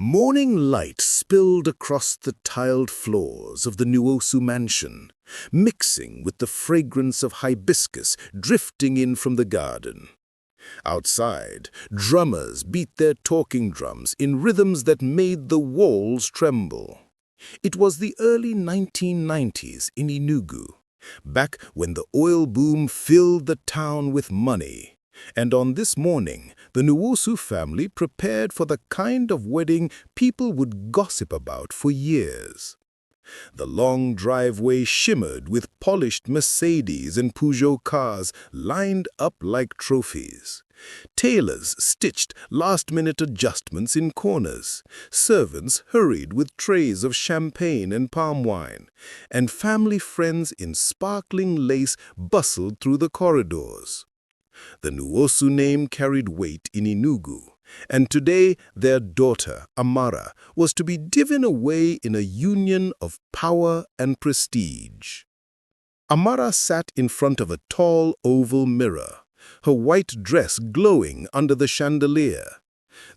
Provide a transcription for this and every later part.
Morning light spilled across the tiled floors of the Nwosu mansion, mixing with the fragrance of hibiscus drifting in from the garden. Outside, drummers beat their talking drums in rhythms that made the walls tremble. It was the early 1990s in Enugu, back when the oil boom filled the town with money. And on this morning, the Nwosu family prepared for the kind of wedding people would gossip about for years. The long driveway shimmered with polished Mercedes and Peugeot cars lined up like trophies. Tailors stitched last-minute adjustments in corners. Servants hurried with trays of champagne and palm wine. And family friends in sparkling lace bustled through the corridors. The Nwosu name carried weight in Enugu, and today their daughter, Amara, was to be given away in a union of power and prestige. Amara sat in front of a tall oval mirror, her white dress glowing under the chandelier.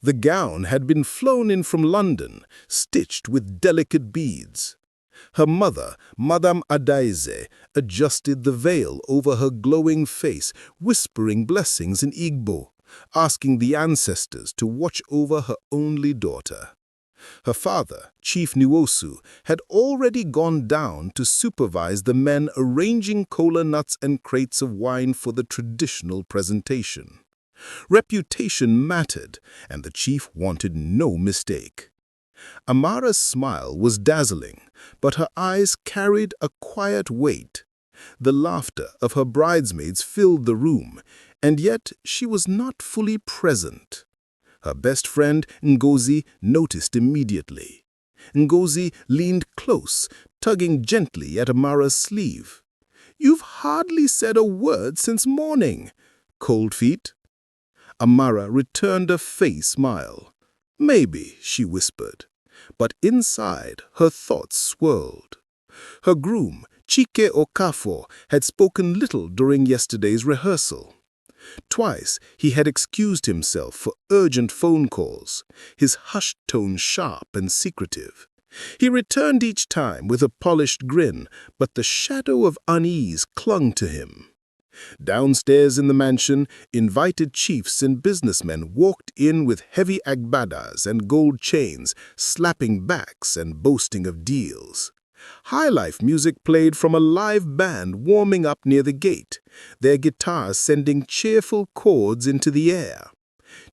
The gown had been flown in from London, stitched with delicate beads. Her mother, Madame Adaeze, adjusted the veil over her glowing face, whispering blessings in Igbo, asking the ancestors to watch over her only daughter. Her father, Chief Nwosu, had already gone down to supervise the men arranging kola nuts and crates of wine for the traditional presentation. Reputation mattered, and the chief wanted no mistake. Amara's smile was dazzling, but her eyes carried a quiet weight. The laughter of her bridesmaids filled the room, and yet she was not fully present. Her best friend, Ngozi, noticed immediately. Ngozi leaned close, tugging gently at Amara's sleeve. "You've hardly said a word since morning. Cold feet?" Amara returned a faint smile. "Maybe," she whispered. But inside, her thoughts swirled. Her groom, Chike Okafor, had spoken little during yesterday's rehearsal. Twice he had excused himself for urgent phone calls, his hushed tone sharp and secretive. He returned each time with a polished grin, but the shadow of unease clung to him. Downstairs in the mansion, invited chiefs and businessmen walked in with heavy agbadas and gold chains, slapping backs and boasting of deals. High-life music played from a live band warming up near the gate, their guitars sending cheerful chords into the air.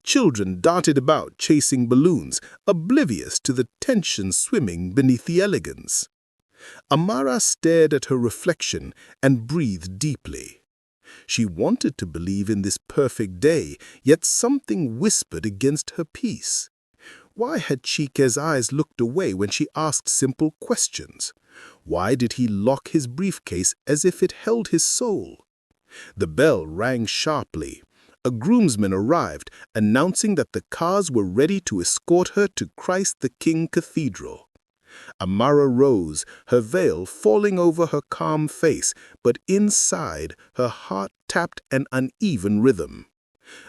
Children darted about chasing balloons, oblivious to the tension swimming beneath the elegance. Amara stared at her reflection and breathed deeply. She wanted to believe in this perfect day, yet something whispered against her peace. Why had Chike's eyes looked away when she asked simple questions? Why did he lock his briefcase as if it held his soul? The bell rang sharply. A groomsman arrived, announcing that the cars were ready to escort her to Christ the King Cathedral. Amara rose, her veil falling over her calm face, but inside her heart tapped an uneven rhythm.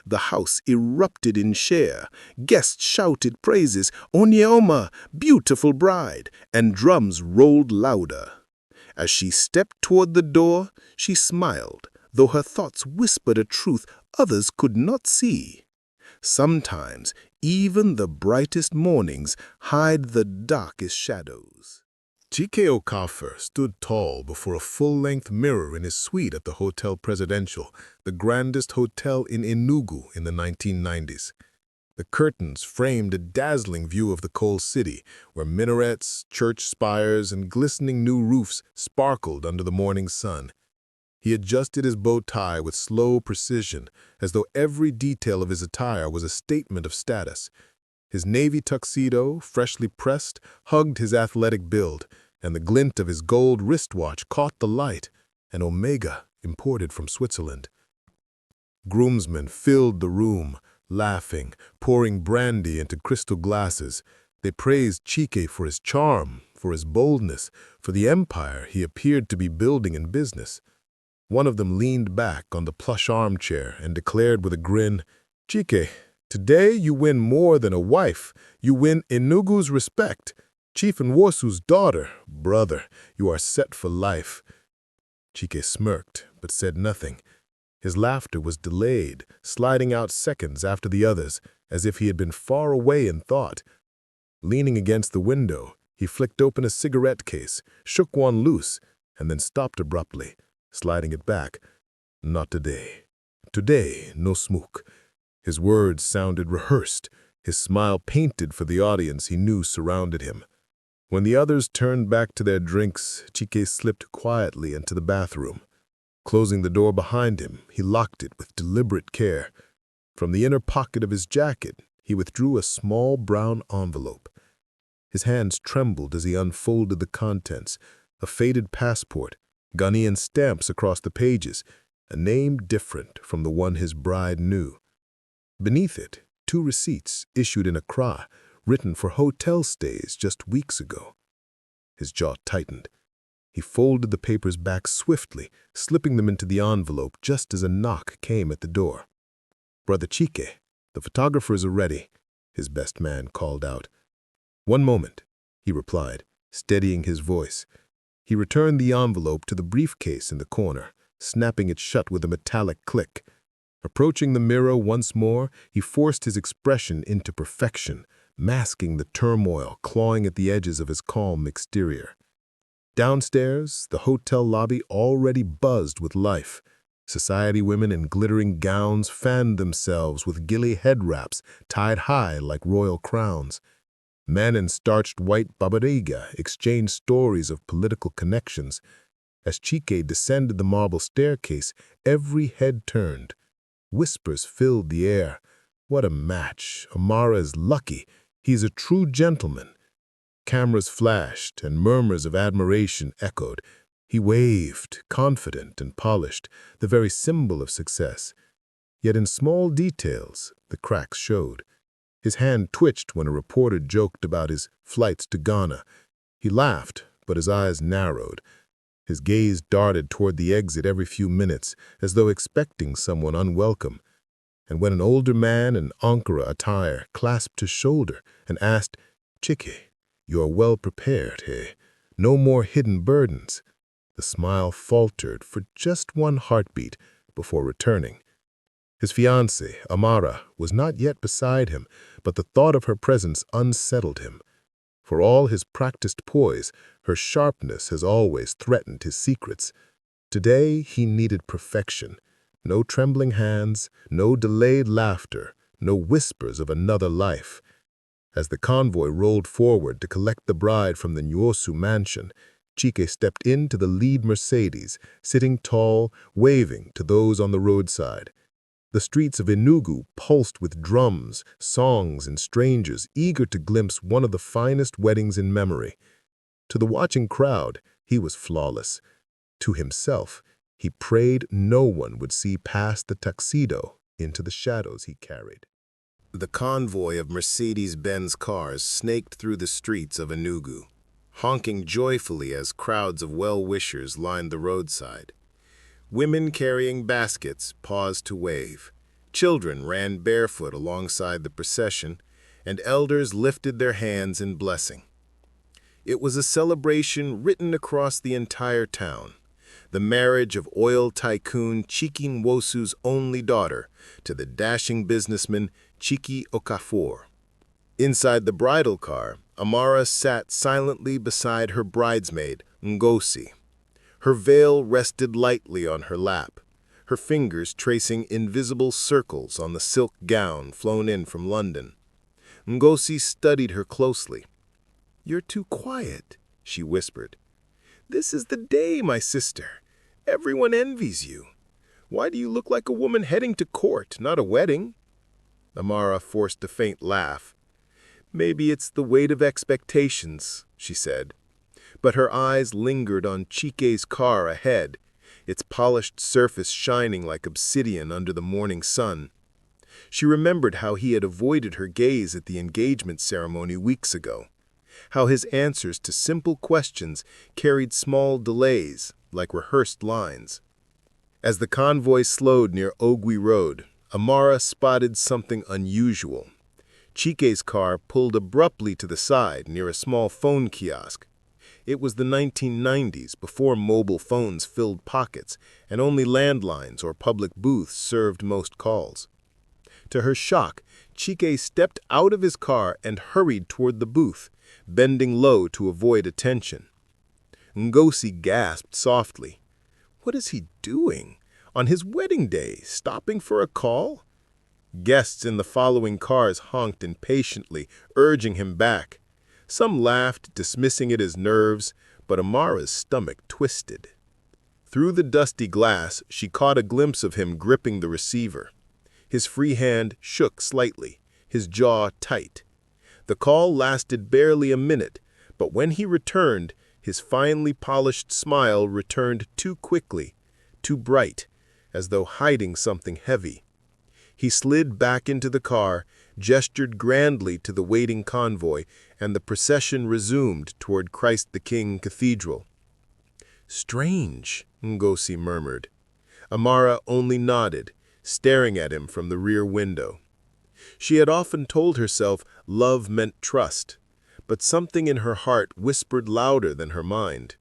The house erupted in cheer. Guests shouted praises, "Onyeoma, beautiful bride," and drums rolled louder. As she stepped toward the door, she smiled, though her thoughts whispered a truth others could not see. Sometimes, even the brightest mornings hide the darkest shadows. Chike Okafor stood tall before a full-length mirror in his suite at the Hotel Presidential, the grandest hotel in Enugu in the 1990s. The curtains framed a dazzling view of the cold city, where minarets, church spires, and glistening new roofs sparkled under the morning sun. He adjusted his bow tie with slow precision, as though every detail of his attire was a statement of status. His navy tuxedo, freshly pressed, hugged his athletic build, and the glint of his gold wristwatch caught the light, an Omega imported from Switzerland. Groomsmen filled the room, laughing, pouring brandy into crystal glasses. They praised Chike for his charm, for his boldness, for the empire he appeared to be building in business. One of them leaned back on the plush armchair and declared with a grin, "Chike, Today you win more than a wife. You win Enugu's respect. Chief Nwosu's daughter. Brother, you are set for life." Chike smirked, but said nothing. His laughter was delayed, sliding out seconds after the others, as if he had been far away in thought. Leaning against the window, he flicked open a cigarette case, shook one loose, and then stopped abruptly, sliding it back. "Not today. Today, no smoke." His words sounded rehearsed, his smile painted for the audience he knew surrounded him. When the others turned back to their drinks, Chike slipped quietly into the bathroom. Closing the door behind him, he locked it with deliberate care. From the inner pocket of his jacket, he withdrew a small brown envelope. His hands trembled as he unfolded the contents, a faded passport, Ghanaian stamps across the pages, a name different from the one his bride knew. Beneath it, 2 receipts issued in Accra, written for hotel stays just weeks ago. His jaw tightened. He folded the papers back swiftly, slipping them into the envelope just as a knock came at the door. "Brother Chike, the photographers are ready," his best man called out. "One moment," he replied, steadying his voice. He returned the envelope to the briefcase in the corner, snapping it shut with a metallic click. Approaching the mirror once more, he forced his expression into perfection, masking the turmoil clawing at the edges of his calm exterior. Downstairs, the hotel lobby already buzzed with life. Society women in glittering gowns fanned themselves with gilly head wraps tied high like royal crowns. Men in starched white babariga exchanged stories of political connections. As Chike descended the marble staircase, every head turned. Whispers filled the air. "What a match! Amara is lucky. He's a true gentleman." Cameras flashed, and murmurs of admiration echoed. He waved, confident and polished, the very symbol of success. Yet in small details, the cracks showed. His hand twitched when a reporter joked about his flights to Ghana. He laughed, but his eyes narrowed. His gaze darted toward the exit every few minutes, as though expecting someone unwelcome. And when an older man in Ankara attire clasped his shoulder and asked, "Chike, you are well prepared, eh? No more hidden burdens," the smile faltered for just one heartbeat before returning. His fiancée, Amara, was not yet beside him, but the thought of her presence unsettled him. For all his practiced poise, her sharpness has always threatened his secrets. Today he needed perfection. No trembling hands, no delayed laughter, no whispers of another life. As the convoy rolled forward to collect the bride from the Nwosu mansion, Chike stepped into the lead Mercedes, sitting tall, waving to those on the roadside. The streets of Enugu pulsed with drums, songs, and strangers eager to glimpse one of the finest weddings in memory. To the watching crowd, he was flawless. To himself, he prayed no one would see past the tuxedo into the shadows he carried. The convoy of Mercedes-Benz cars snaked through the streets of Enugu, honking joyfully as crowds of well-wishers lined the roadside. Women carrying baskets paused to wave. Children ran barefoot alongside the procession, and elders lifted their hands in blessing. It was a celebration written across the entire town. The marriage of oil tycoon Chike Nwosu's only daughter to the dashing businessman Chike Okafor. Inside the bridal car, Amara sat silently beside her bridesmaid, Ngozi. Her veil rested lightly on her lap, her fingers tracing invisible circles on the silk gown flown in from London. Ngozi studied her closely. "You're too quiet," she whispered. "This is the day, my sister. Everyone envies you. Why do you look like a woman heading to court, not a wedding?" Amara forced a faint laugh. "Maybe it's the weight of expectations," she said. But her eyes lingered on Chike's car ahead, its polished surface shining like obsidian under the morning sun. She remembered how he had avoided her gaze at the engagement ceremony weeks ago, how his answers to simple questions carried small delays, like rehearsed lines. As the convoy slowed near Ogui Road, Amara spotted something unusual. Chike's car pulled abruptly to the side near a small phone kiosk. It was the 1990s, before mobile phones filled pockets, and only landlines or public booths served most calls. To her shock, Chike stepped out of his car and hurried toward the booth, bending low to avoid attention. Ngozi gasped softly. What is he doing? On his wedding day, stopping for a call? Guests in the following cars honked impatiently, urging him back. Some laughed, dismissing it as nerves, but Amara's stomach twisted. Through the dusty glass, she caught a glimpse of him gripping the receiver. His free hand shook slightly, his jaw tight. The call lasted barely a minute, but when he returned, his finely polished smile returned too quickly, too bright, as though hiding something heavy. He slid back into the car, gestured grandly to the waiting convoy, and the procession resumed toward Christ the King Cathedral. Strange, Ngozi murmured. Amara only nodded, staring at him from the rear window. She had often told herself love meant trust, but something in her heart whispered louder than her mind.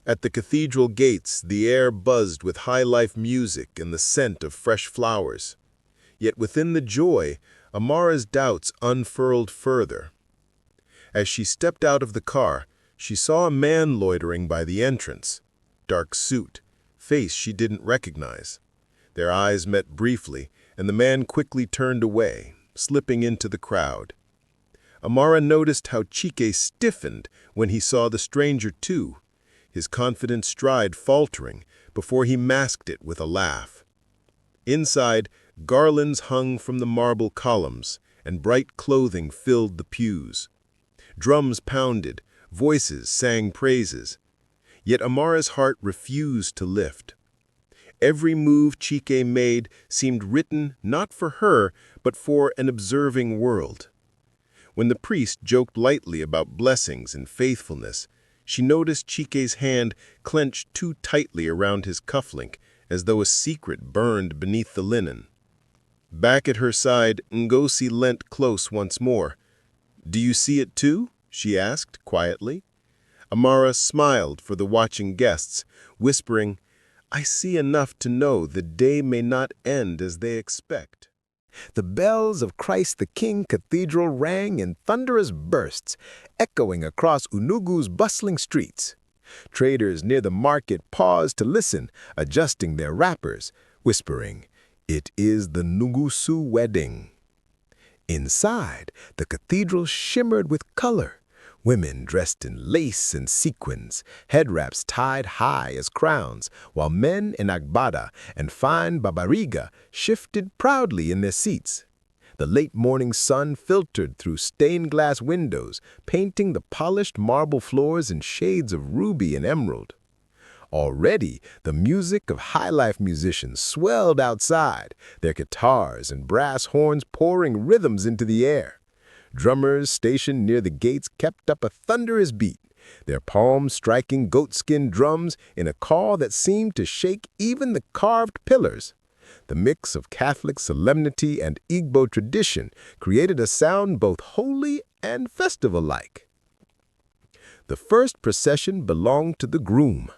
At the cathedral gates, the air buzzed with high-life music and the scent of fresh flowers. Yet within the joy, Amara's doubts unfurled further. As she stepped out of the car, she saw a man loitering by the entrance. Dark suit, face she didn't recognize. Their eyes met briefly, and the man quickly turned away, slipping into the crowd. Amara noticed how Chike stiffened when he saw the stranger too, his confident stride faltering before he masked it with a laugh. Inside, garlands hung from the marble columns, and bright clothing filled the pews. Drums pounded, voices sang praises. Yet Amara's heart refused to lift. Every move Chike made seemed written not for her, but for an observing world. When the priest joked lightly about blessings and faithfulness, she noticed Chike's hand clenched too tightly around his cufflink, as though a secret burned beneath the linen. Back at her side, Ngozi leant close once more. "Do you see it too?" she asked quietly. Amara smiled for the watching guests, whispering, "I see enough to know the day may not end as they expect." The bells of Christ the King Cathedral rang in thunderous bursts, echoing across Enugu's bustling streets. Traders near the market paused to listen, adjusting their wrappers, whispering, "It is the Nwosu wedding." Inside, the cathedral shimmered with color. Women dressed in lace and sequins, head wraps tied high as crowns, while men in agbada and fine babariga shifted proudly in their seats. The late morning sun filtered through stained glass windows, painting the polished marble floors in shades of ruby and emerald. Already, the music of high-life musicians swelled outside, their guitars and brass horns pouring rhythms into the air. Drummers stationed near the gates kept up a thunderous beat, their palms striking goatskin drums in a call that seemed to shake even the carved pillars. The mix of Catholic solemnity and Igbo tradition created a sound both holy and festival-like. The first procession belonged to the groom.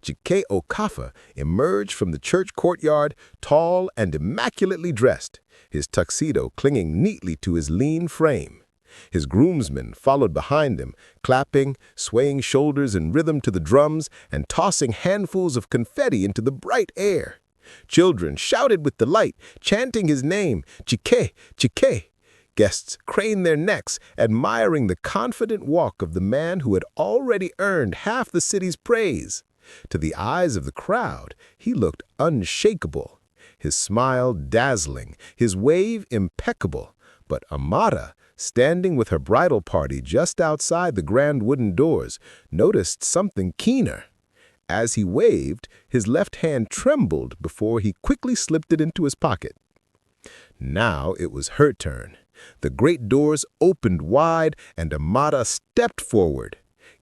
Chike Okafor emerged from the church courtyard, tall and immaculately dressed, his tuxedo clinging neatly to his lean frame. His groomsmen followed behind him, clapping, swaying shoulders in rhythm to the drums, and tossing handfuls of confetti into the bright air. Children shouted with delight, chanting his name, "Chike, Chike." Guests craned their necks, admiring the confident walk of the man who had already earned half the city's praise. To the eyes of the crowd, he looked unshakable, his smile dazzling, his wave impeccable. But Amara, standing with her bridal party just outside the grand wooden doors, noticed something keener. As he waved, his left hand trembled before he quickly slipped it into his pocket. Now it was her turn. The great doors opened wide, and Amara stepped forward.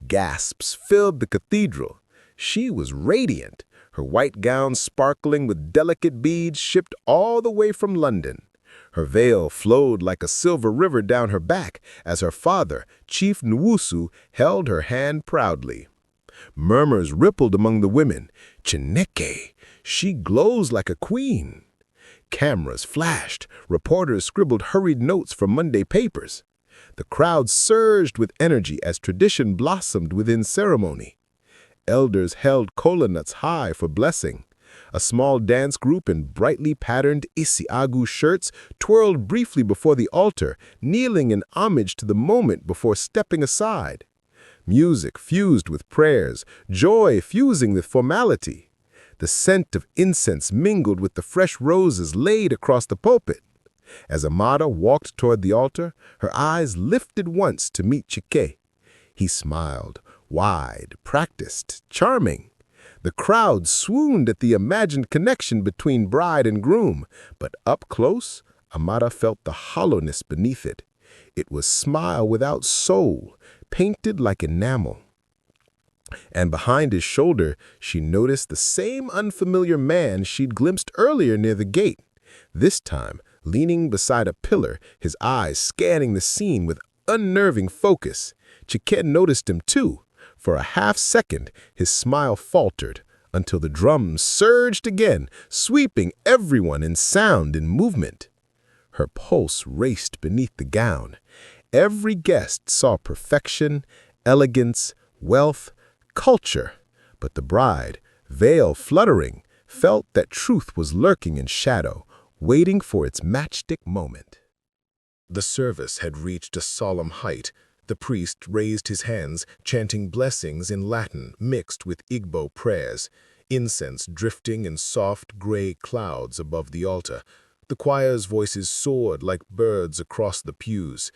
Gasps filled the cathedral. She was radiant, her white gown sparkling with delicate beads shipped all the way from London. Her veil flowed like a silver river down her back as her father, Chief Nwosu, held her hand proudly. Murmurs rippled among the women. "Chineke, she glows like a queen." Cameras flashed. Reporters scribbled hurried notes from Monday papers. The crowd surged with energy as tradition blossomed within ceremony. Elders held kola nuts high for blessing. A small dance group in brightly patterned isiagu shirts twirled briefly before the altar, kneeling in homage to the moment before stepping aside. Music fused with prayers, joy fusing with formality. The scent of incense mingled with the fresh roses laid across the pulpit. As Amara walked toward the altar, her eyes lifted once to meet Chike. He smiled, wide, practiced, charming. The crowd swooned at the imagined connection between bride and groom, but up close, Amara felt the hollowness beneath it. It was smile without soul, painted like enamel. And behind his shoulder, she noticed the same unfamiliar man she'd glimpsed earlier near the gate. This time, leaning beside a pillar, his eyes scanning the scene with unnerving focus. Chike noticed him too. For a half-second, his smile faltered, until the drums surged again, sweeping everyone in sound and movement. Her pulse raced beneath the gown. Every guest saw perfection, elegance, wealth, culture. But the bride, veil fluttering, felt that truth was lurking in shadow, waiting for its matchstick moment. The service had reached a solemn height. The priest raised his hands, chanting blessings in Latin mixed with Igbo prayers, incense drifting in soft gray clouds above the altar. The choir's voices soared like birds across the pews.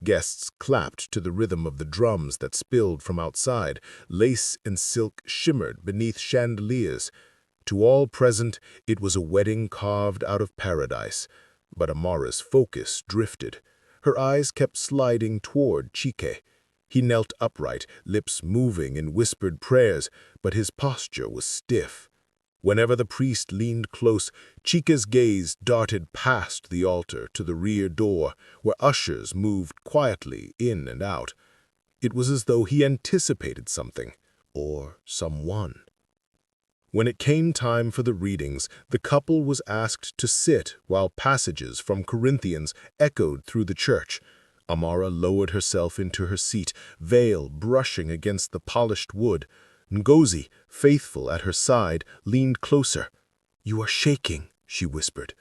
Guests clapped to the rhythm of the drums that spilled from outside. Lace and silk shimmered beneath chandeliers. To all present, it was a wedding carved out of paradise. But Amara's focus drifted. Her eyes kept sliding toward Chike. He knelt upright, lips moving in whispered prayers, but his posture was stiff. Whenever the priest leaned close, Chike's gaze darted past the altar to the rear door, where ushers moved quietly in and out. It was as though he anticipated something, or someone. When it came time for the readings, the couple was asked to sit while passages from Corinthians echoed through the church. Amara lowered herself into her seat, veil brushing against the polished wood. Ngozi, faithful at her side, leaned closer. "You are shaking," she whispered.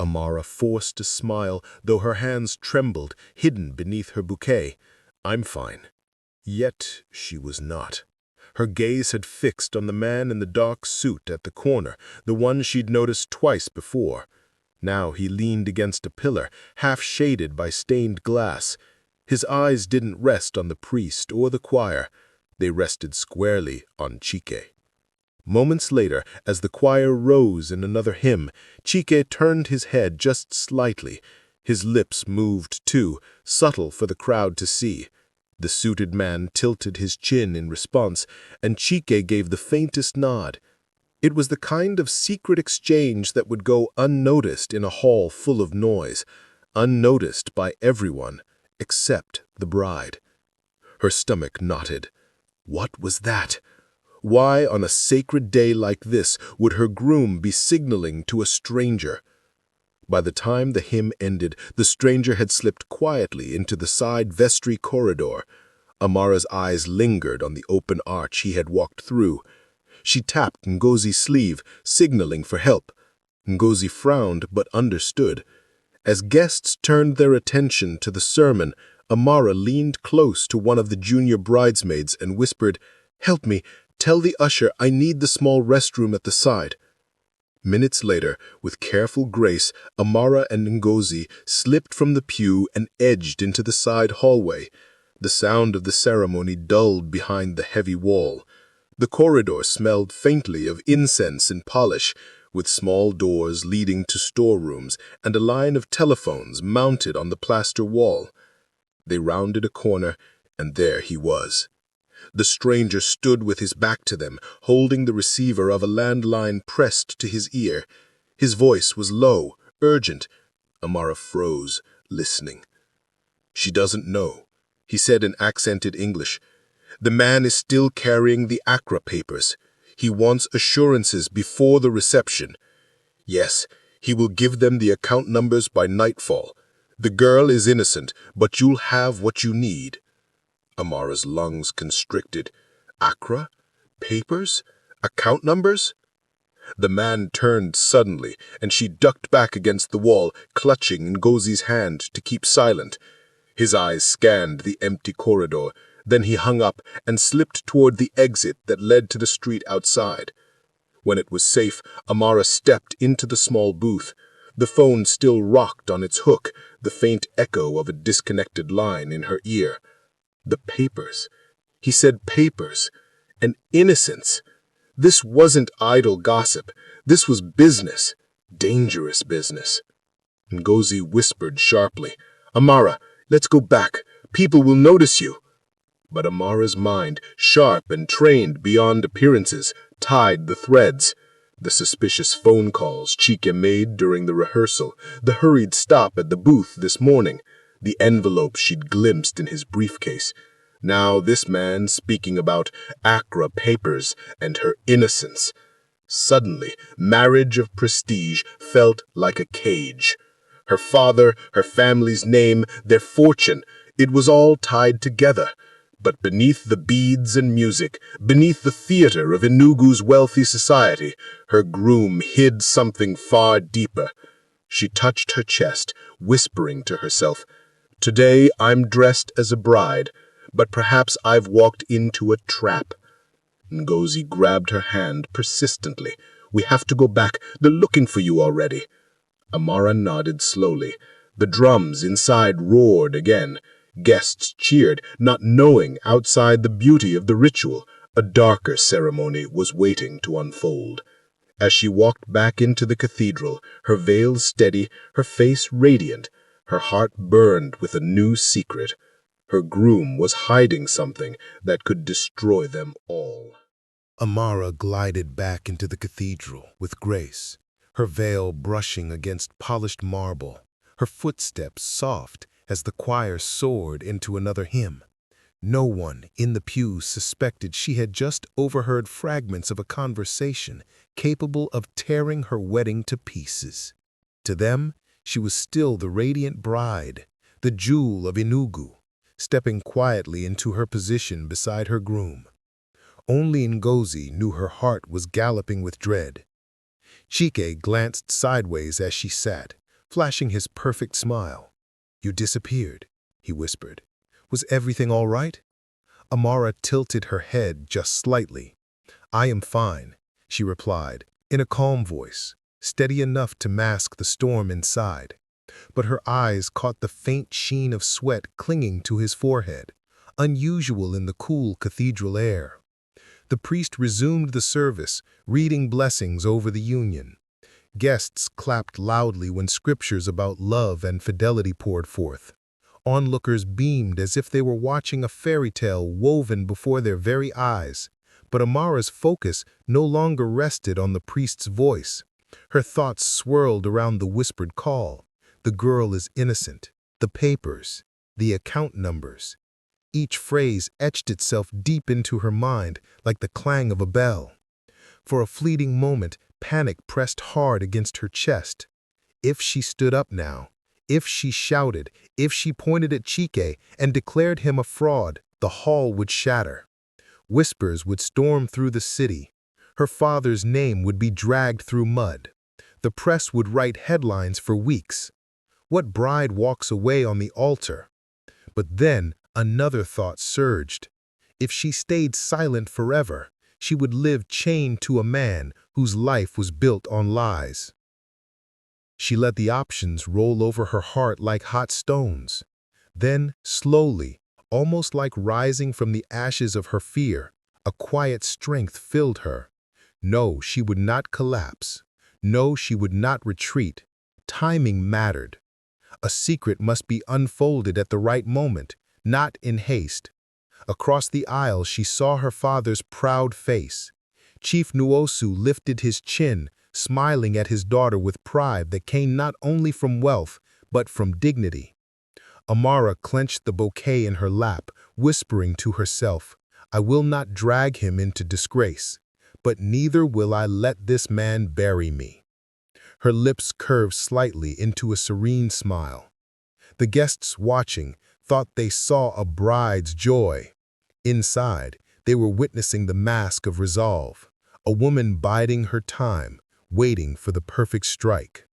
Amara forced a smile, though her hands trembled, hidden beneath her bouquet. "I'm fine." Yet she was not. Her gaze had fixed on the man in the dark suit at the corner, the one she'd noticed twice before. Now he leaned against a pillar, half-shaded by stained glass. His eyes didn't rest on the priest or the choir. They rested squarely on Chike. Moments later, as the choir rose in another hymn, Chike turned his head just slightly. His lips moved too, subtle for the crowd to see. The suited man tilted his chin in response, and Chike gave the faintest nod. It was the kind of secret exchange that would go unnoticed in a hall full of noise, unnoticed by everyone except the bride. Her stomach knotted. What was that? Why, on a sacred day like this, would her groom be signaling to a stranger? By the time the hymn ended, the stranger had slipped quietly into the side vestry corridor. Amara's eyes lingered on the open arch he had walked through. She tapped Ngozi's sleeve, signaling for help. Ngozi frowned but understood. As guests turned their attention to the sermon, Amara leaned close to one of the junior bridesmaids and whispered, "Help me, tell the usher I need the small restroom at the side." Minutes later, with careful grace, Amara and Ngozi slipped from the pew and edged into the side hallway. The sound of the ceremony dulled behind the heavy wall. The corridor smelled faintly of incense and polish, with small doors leading to storerooms and a line of telephones mounted on the plaster wall. They rounded a corner, and there he was. The stranger stood with his back to them, holding the receiver of a landline pressed to his ear. His voice was low, urgent. Amara froze, listening. "She doesn't know," he said in accented English. "The man is still carrying the Accra papers. He wants assurances before the reception. Yes, he will give them the account numbers by nightfall. The girl is innocent, but you'll have what you need." Amara's lungs constricted. Accra? Papers? Account numbers? The man turned suddenly, and she ducked back against the wall, clutching Ngozi's hand to keep silent. His eyes scanned the empty corridor. Then he hung up and slipped toward the exit that led to the street outside. When it was safe, Amara stepped into the small booth. The phone still rocked on its hook, the faint echo of a disconnected line in her ear. The papers. He said papers. And innocence. This wasn't idle gossip. This was business. Dangerous business. Ngozi whispered sharply, "Amara, let's go back. People will notice you." But Amara's mind, sharp and trained beyond appearances, tied the threads. The suspicious phone calls Chike made during the rehearsal, the hurried stop at the booth this morning, the envelope she'd glimpsed in his briefcase. Now this man speaking about Accra papers and her innocence. Suddenly, marriage of prestige felt like a cage. Her father, her family's name, their fortune, it was all tied together. But beneath the beads and music, beneath the theater of Enugu's wealthy society, her groom hid something far deeper. She touched her chest, whispering to herself, "Today I'm dressed as a bride, but perhaps I've walked into a trap." Ngozi grabbed her hand persistently. "We have to go back. They're looking for you already." Amara nodded slowly. The drums inside roared again. Guests cheered, not knowing outside the beauty of the ritual, a darker ceremony was waiting to unfold. As she walked back into the cathedral, her veil steady, her face radiant, her heart burned with a new secret. Her groom was hiding something that could destroy them all. Amara glided back into the cathedral with grace, her veil brushing against polished marble, her footsteps soft as the choir soared into another hymn. No one in the pews suspected she had just overheard fragments of a conversation capable of tearing her wedding to pieces. To them, she was still the radiant bride, the jewel of Enugu, stepping quietly into her position beside her groom. Only Ngozi knew her heart was galloping with dread. Chike glanced sideways as she sat, flashing his perfect smile. "You disappeared," he whispered. "Was everything all right?" Amara tilted her head just slightly. "I am fine," she replied, in a calm voice, steady enough to mask the storm inside. But her eyes caught the faint sheen of sweat clinging to his forehead, unusual in the cool cathedral air. The priest resumed the service, reading blessings over the union. Guests clapped loudly when scriptures about love and fidelity poured forth. Onlookers beamed as if they were watching a fairy tale woven before their very eyes. But Amara's focus no longer rested on the priest's voice. Her thoughts swirled around the whispered call. The girl is innocent. The papers. The account numbers. Each phrase etched itself deep into her mind like the clang of a bell. For a fleeting moment, panic pressed hard against her chest. If she stood up now, if she shouted, if she pointed at Chike and declared him a fraud, the hall would shatter. Whispers would storm through the city. Her father's name would be dragged through mud. The press would write headlines for weeks. What bride walks away on the altar? But then another thought surged. If she stayed silent forever, she would live chained to a man whose life was built on lies. She let the options roll over her heart like hot stones. Then, slowly, almost like rising from the ashes of her fear, a quiet strength filled her. No, she would not collapse. No, she would not retreat. Timing mattered. A secret must be unfolded at the right moment, not in haste. Across the aisle she saw her father's proud face. Chief Nwosu lifted his chin, smiling at his daughter with pride that came not only from wealth, but from dignity. Amara clenched the bouquet in her lap, whispering to herself, "I will not drag him into disgrace, but neither will I let this man bury me." Her lips curved slightly into a serene smile. The guests watching thought they saw a bride's joy. Inside, they were witnessing the mask of resolve, a woman biding her time, waiting for the perfect strike.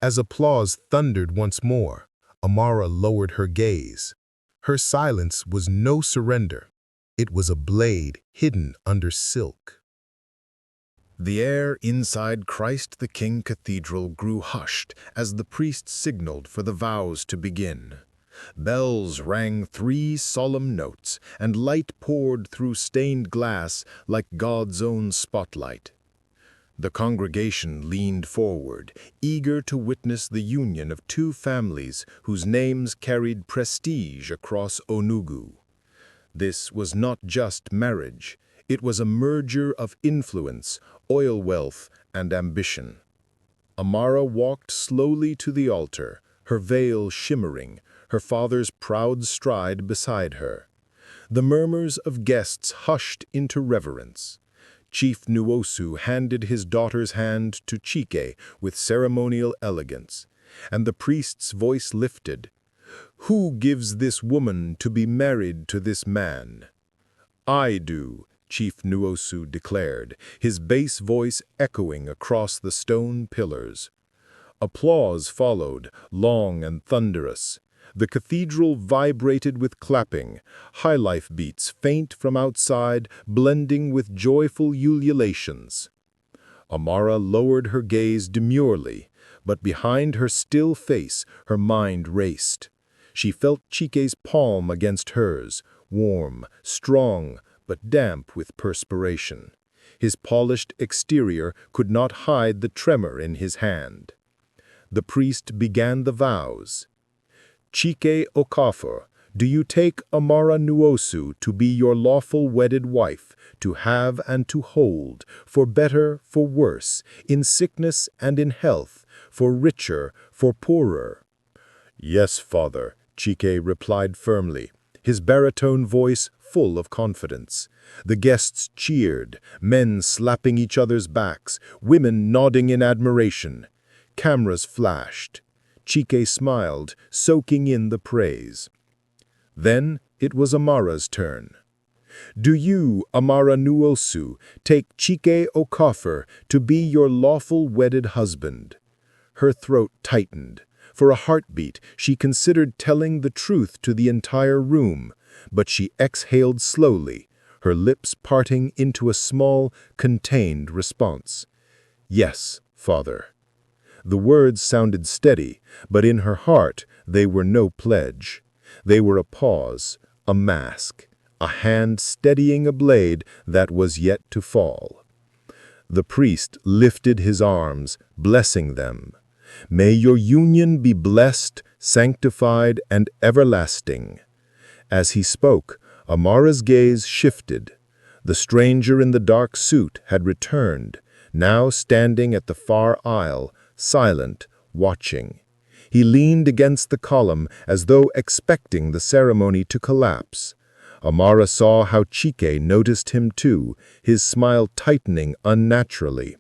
As applause thundered once more, Amara lowered her gaze. Her silence was no surrender. It was a blade hidden under silk. The air inside Christ the King Cathedral grew hushed as the priest signaled for the vows to begin. Bells rang 3 solemn notes, and light poured through stained glass like God's own spotlight. The congregation leaned forward, eager to witness the union of 2 families whose names carried prestige across Enugu. This was not just marriage. It was a merger of influence, oil wealth, and ambition. Amara walked slowly to the altar, her veil shimmering, her father's proud stride beside her. The murmurs of guests hushed into reverence. Chief Nwosu handed his daughter's hand to Chike with ceremonial elegance, and the priest's voice lifted. "Who gives this woman to be married to this man?" "I do," Chief Nwosu declared, his bass voice echoing across the stone pillars. Applause followed, long and thunderous. The cathedral vibrated with clapping, high-life beats faint from outside, blending with joyful ululations. Amara lowered her gaze demurely, but behind her still face her mind raced. She felt Chike's palm against hers, warm, strong, but damp with perspiration. His polished exterior could not hide the tremor in his hand. The priest began the vows. "Chike Okafor, do you take Amara Nwosu to be your lawful wedded wife, to have and to hold, for better, for worse, in sickness and in health, for richer, for poorer?" "Yes, father," Chike replied firmly, his baritone voice full of confidence. The guests cheered, men slapping each other's backs, women nodding in admiration. Cameras flashed. Chike smiled, soaking in the praise. Then it was Amara's turn. "Do you, Amara Nwosu, take Chike Okafor to be your lawful wedded husband?" Her throat tightened. For a heartbeat, she considered telling the truth to the entire room, but she exhaled slowly, her lips parting into a small, contained response. "Yes, father." The words sounded steady, but in her heart they were no pledge. They were a pause, a mask, a hand steadying a blade that was yet to fall. The priest lifted his arms, blessing them. "May your union be blessed, sanctified, and everlasting." As he spoke, Amara's gaze shifted. The stranger in the dark suit had returned, now standing at the far aisle, silent, watching. He leaned against the column as though expecting the ceremony to collapse. Amara saw how Chike noticed him too, his smile tightening unnaturally.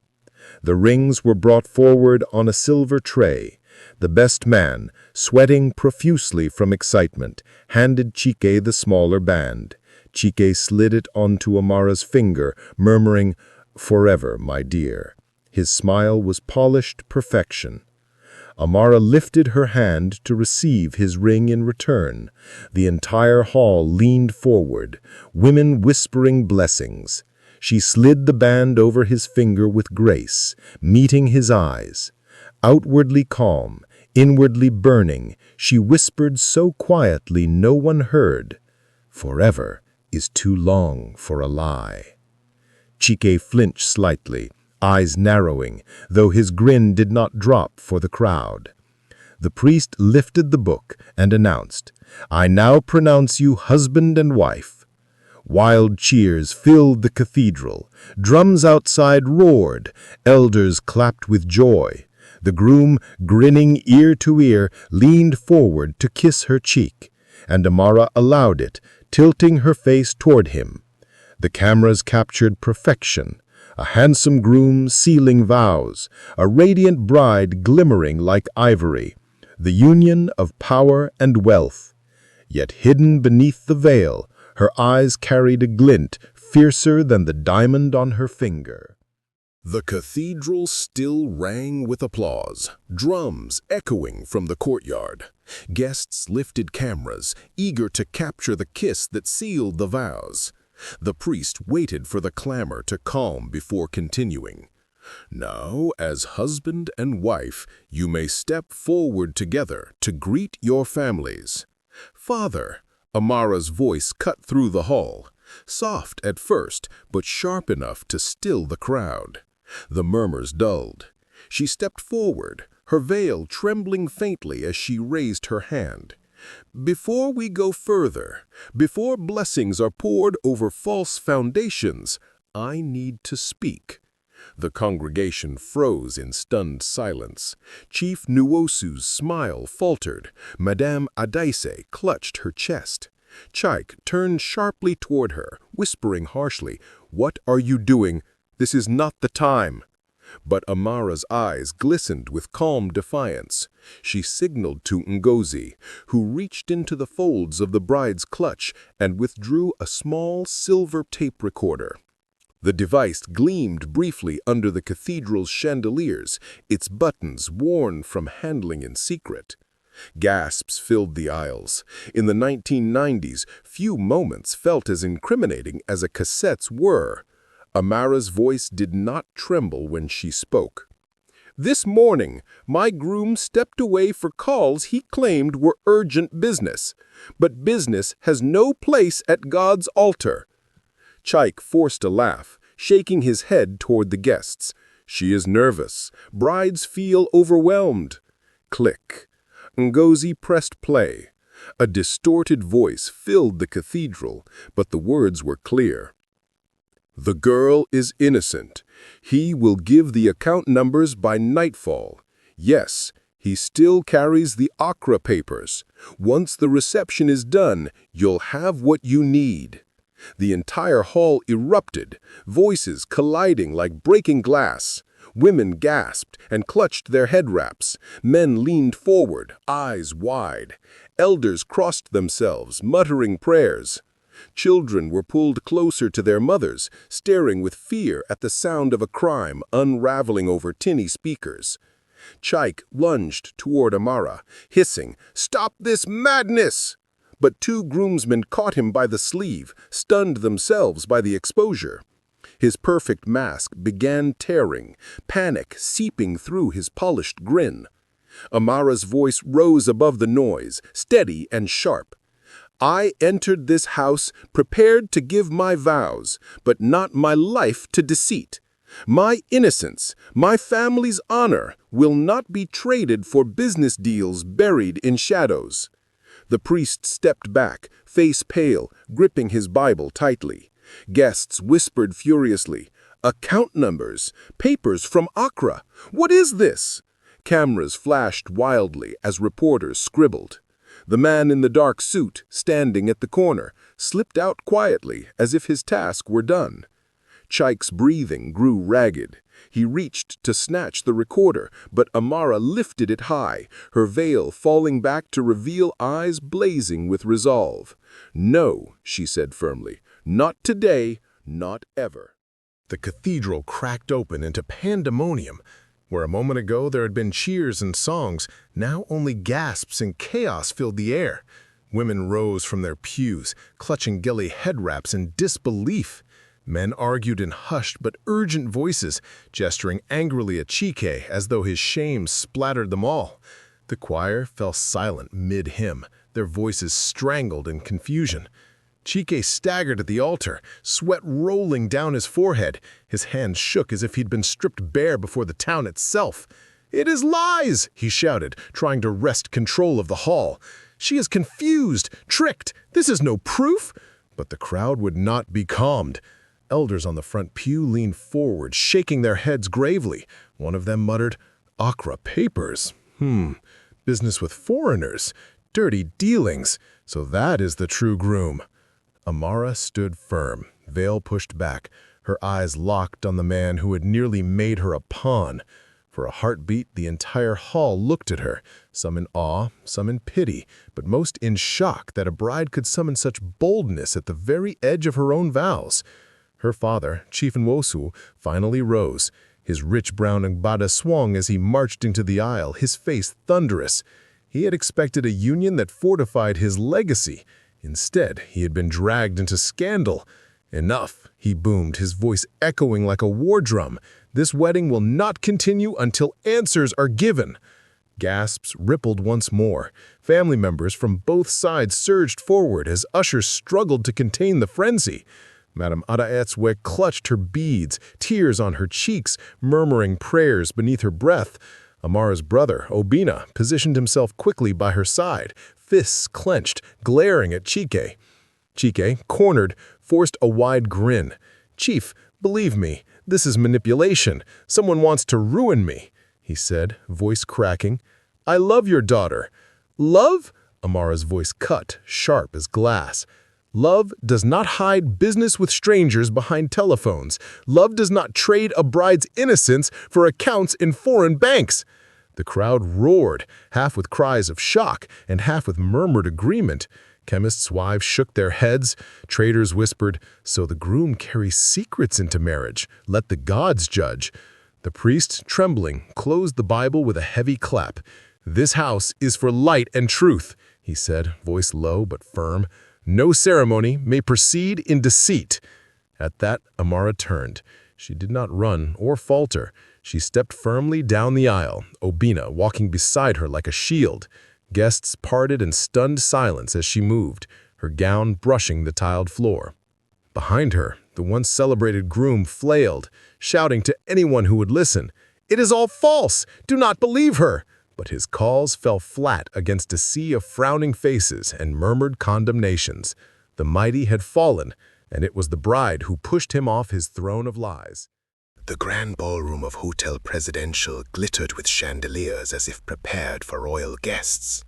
The rings were brought forward on a silver tray. The best man, sweating profusely from excitement, handed Chike the smaller band. Chike slid it onto Amara's finger, murmuring, "Forever, my dear." His smile was polished perfection. Amara lifted her hand to receive his ring in return. The entire hall leaned forward, women whispering blessings. She slid the band over his finger with grace, meeting his eyes. Outwardly calm, inwardly burning, she whispered so quietly no one heard, "Forever is too long for a lie." Chike flinched slightly, eyes narrowing, though his grin did not drop for the crowd. The priest lifted the book and announced, "I now pronounce you husband and wife." Wild cheers filled the cathedral. Drums outside roared. Elders clapped with joy. The groom, grinning ear to ear, leaned forward to kiss her cheek, and Amara allowed it, tilting her face toward him. The cameras captured perfection. A handsome groom sealing vows, a radiant bride glimmering like ivory, the union of power and wealth. Yet hidden beneath the veil, her eyes carried a glint fiercer than the diamond on her finger. The cathedral still rang with applause, drums echoing from the courtyard. Guests lifted cameras, eager to capture the kiss that sealed the vows. The priest waited for the clamor to calm before continuing. Now, as husband and wife, you may step forward together to greet your families. Father, Amara's voice cut through the hall, soft at first, but sharp enough to still the crowd. The murmurs dulled. She stepped forward, her veil trembling faintly as she raised her hand. Before we go further, before blessings are poured over false foundations, I need to speak. The congregation froze in stunned silence. Chief Nwosu's smile faltered. Madame Adaise clutched her chest. Chike turned sharply toward her, whispering harshly, "What are you doing? This is not the time." But Amara's eyes glistened with calm defiance. She signaled to Ngozi, who reached into the folds of the bride's clutch and withdrew a small silver tape recorder. The device gleamed briefly under the cathedral's chandeliers, its buttons worn from handling in secret. Gasps filled the aisles. In the 1990s, few moments felt as incriminating as a cassette's whir. Amara's voice did not tremble when she spoke. "This morning, my groom stepped away for calls he claimed were urgent business. But business has no place at God's altar." Chike forced a laugh, shaking his head toward the guests. "She is nervous. Brides feel overwhelmed." Click. Ngozi pressed play. A distorted voice filled the cathedral, but the words were clear. "The girl is innocent. He will give the account numbers by nightfall. Yes, he still carries the Accra papers. Once the reception is done, you'll have what you need." The entire hall erupted, voices colliding like breaking glass. Women gasped and clutched their head wraps. Men leaned forward, eyes wide. Elders crossed themselves, muttering prayers. Children were pulled closer to their mothers, staring with fear at the sound of a crime unraveling over tinny speakers. Chike lunged toward Amara, hissing, "Stop this madness!" But two groomsmen caught him by the sleeve, stunned themselves by the exposure. His perfect mask began tearing, panic seeping through his polished grin. Amara's voice rose above the noise, steady and sharp. "I entered this house prepared to give my vows, but not my life to deceit. My innocence, my family's honor, will not be traded for business deals buried in shadows." The priest stepped back, face pale, gripping his Bible tightly. Guests whispered furiously, "Account numbers, papers from Accra. What is this?" Cameras flashed wildly as reporters scribbled. The man in the dark suit, standing at the corner, slipped out quietly as if his task were done. Chike's breathing grew ragged. He reached to snatch the recorder, but Amara lifted it high, her veil falling back to reveal eyes blazing with resolve. "No," she said firmly, "not today, not ever." The cathedral cracked open into pandemonium. Where a moment ago there had been cheers and songs, now only gasps and chaos filled the air. Women rose from their pews, clutching ghillie head wraps in disbelief. Men argued in hushed but urgent voices, gesturing angrily at Chike as though his shame splattered them all. The choir fell silent mid-hymn, their voices strangled in confusion. Chike staggered at the altar, sweat rolling down his forehead. His hands shook as if he'd been stripped bare before the town itself. "It is lies!" he shouted, trying to wrest control of the hall. "She is confused, tricked. This is no proof." But the crowd would not be calmed. Elders on the front pew leaned forward, shaking their heads gravely. One of them muttered, "Accra papers. Business with foreigners. Dirty dealings. So that is the true groom." Amara stood firm, veil pushed back, her eyes locked on the man who had nearly made her a pawn. For a heartbeat, the entire hall looked at her, some in awe, some in pity, but most in shock that a bride could summon such boldness at the very edge of her own vows. Her father, Chief Nwosu, finally rose. His rich brown agbada swung as he marched into the aisle, his face thunderous. He had expected a union that fortified his legacy. Instead, he had been dragged into scandal. "Enough," he boomed, his voice echoing like a war drum. "This wedding will not continue until answers are given." Gasps rippled once more. Family members from both sides surged forward as ushers struggled to contain the frenzy. Madame Adaetswe clutched her beads, tears on her cheeks, murmuring prayers beneath her breath. Amara's brother, Obina, positioned himself quickly by her side, fists clenched, glaring at Chike. Chike, cornered, forced a wide grin. "Chief, believe me, this is manipulation. Someone wants to ruin me," he said, voice cracking. "I love your daughter." "Love?" Amara's voice cut, sharp as glass. "Love does not hide business with strangers behind telephones. Love does not trade a bride's innocence for accounts in foreign banks." The crowd roared, half with cries of shock and half with murmured agreement. Chemists' wives shook their heads. Traders whispered, "So the groom carries secrets into marriage. Let the gods judge." The priest, trembling, closed the Bible with a heavy clap. "This house is for light and truth," he said, voice low but firm. "No ceremony may proceed in deceit." At that, Amara turned. She did not run or falter. She stepped firmly down the aisle, Obina walking beside her like a shield. Guests parted in stunned silence as she moved, her gown brushing the tiled floor. Behind her, the once celebrated groom flailed, shouting to anyone who would listen, "It is all false! Do not believe her!" But his calls fell flat against a sea of frowning faces and murmured condemnations. The mighty had fallen, and it was the bride who pushed him off his throne of lies. The grand ballroom of Hotel Presidential glittered with chandeliers as if prepared for royal guests.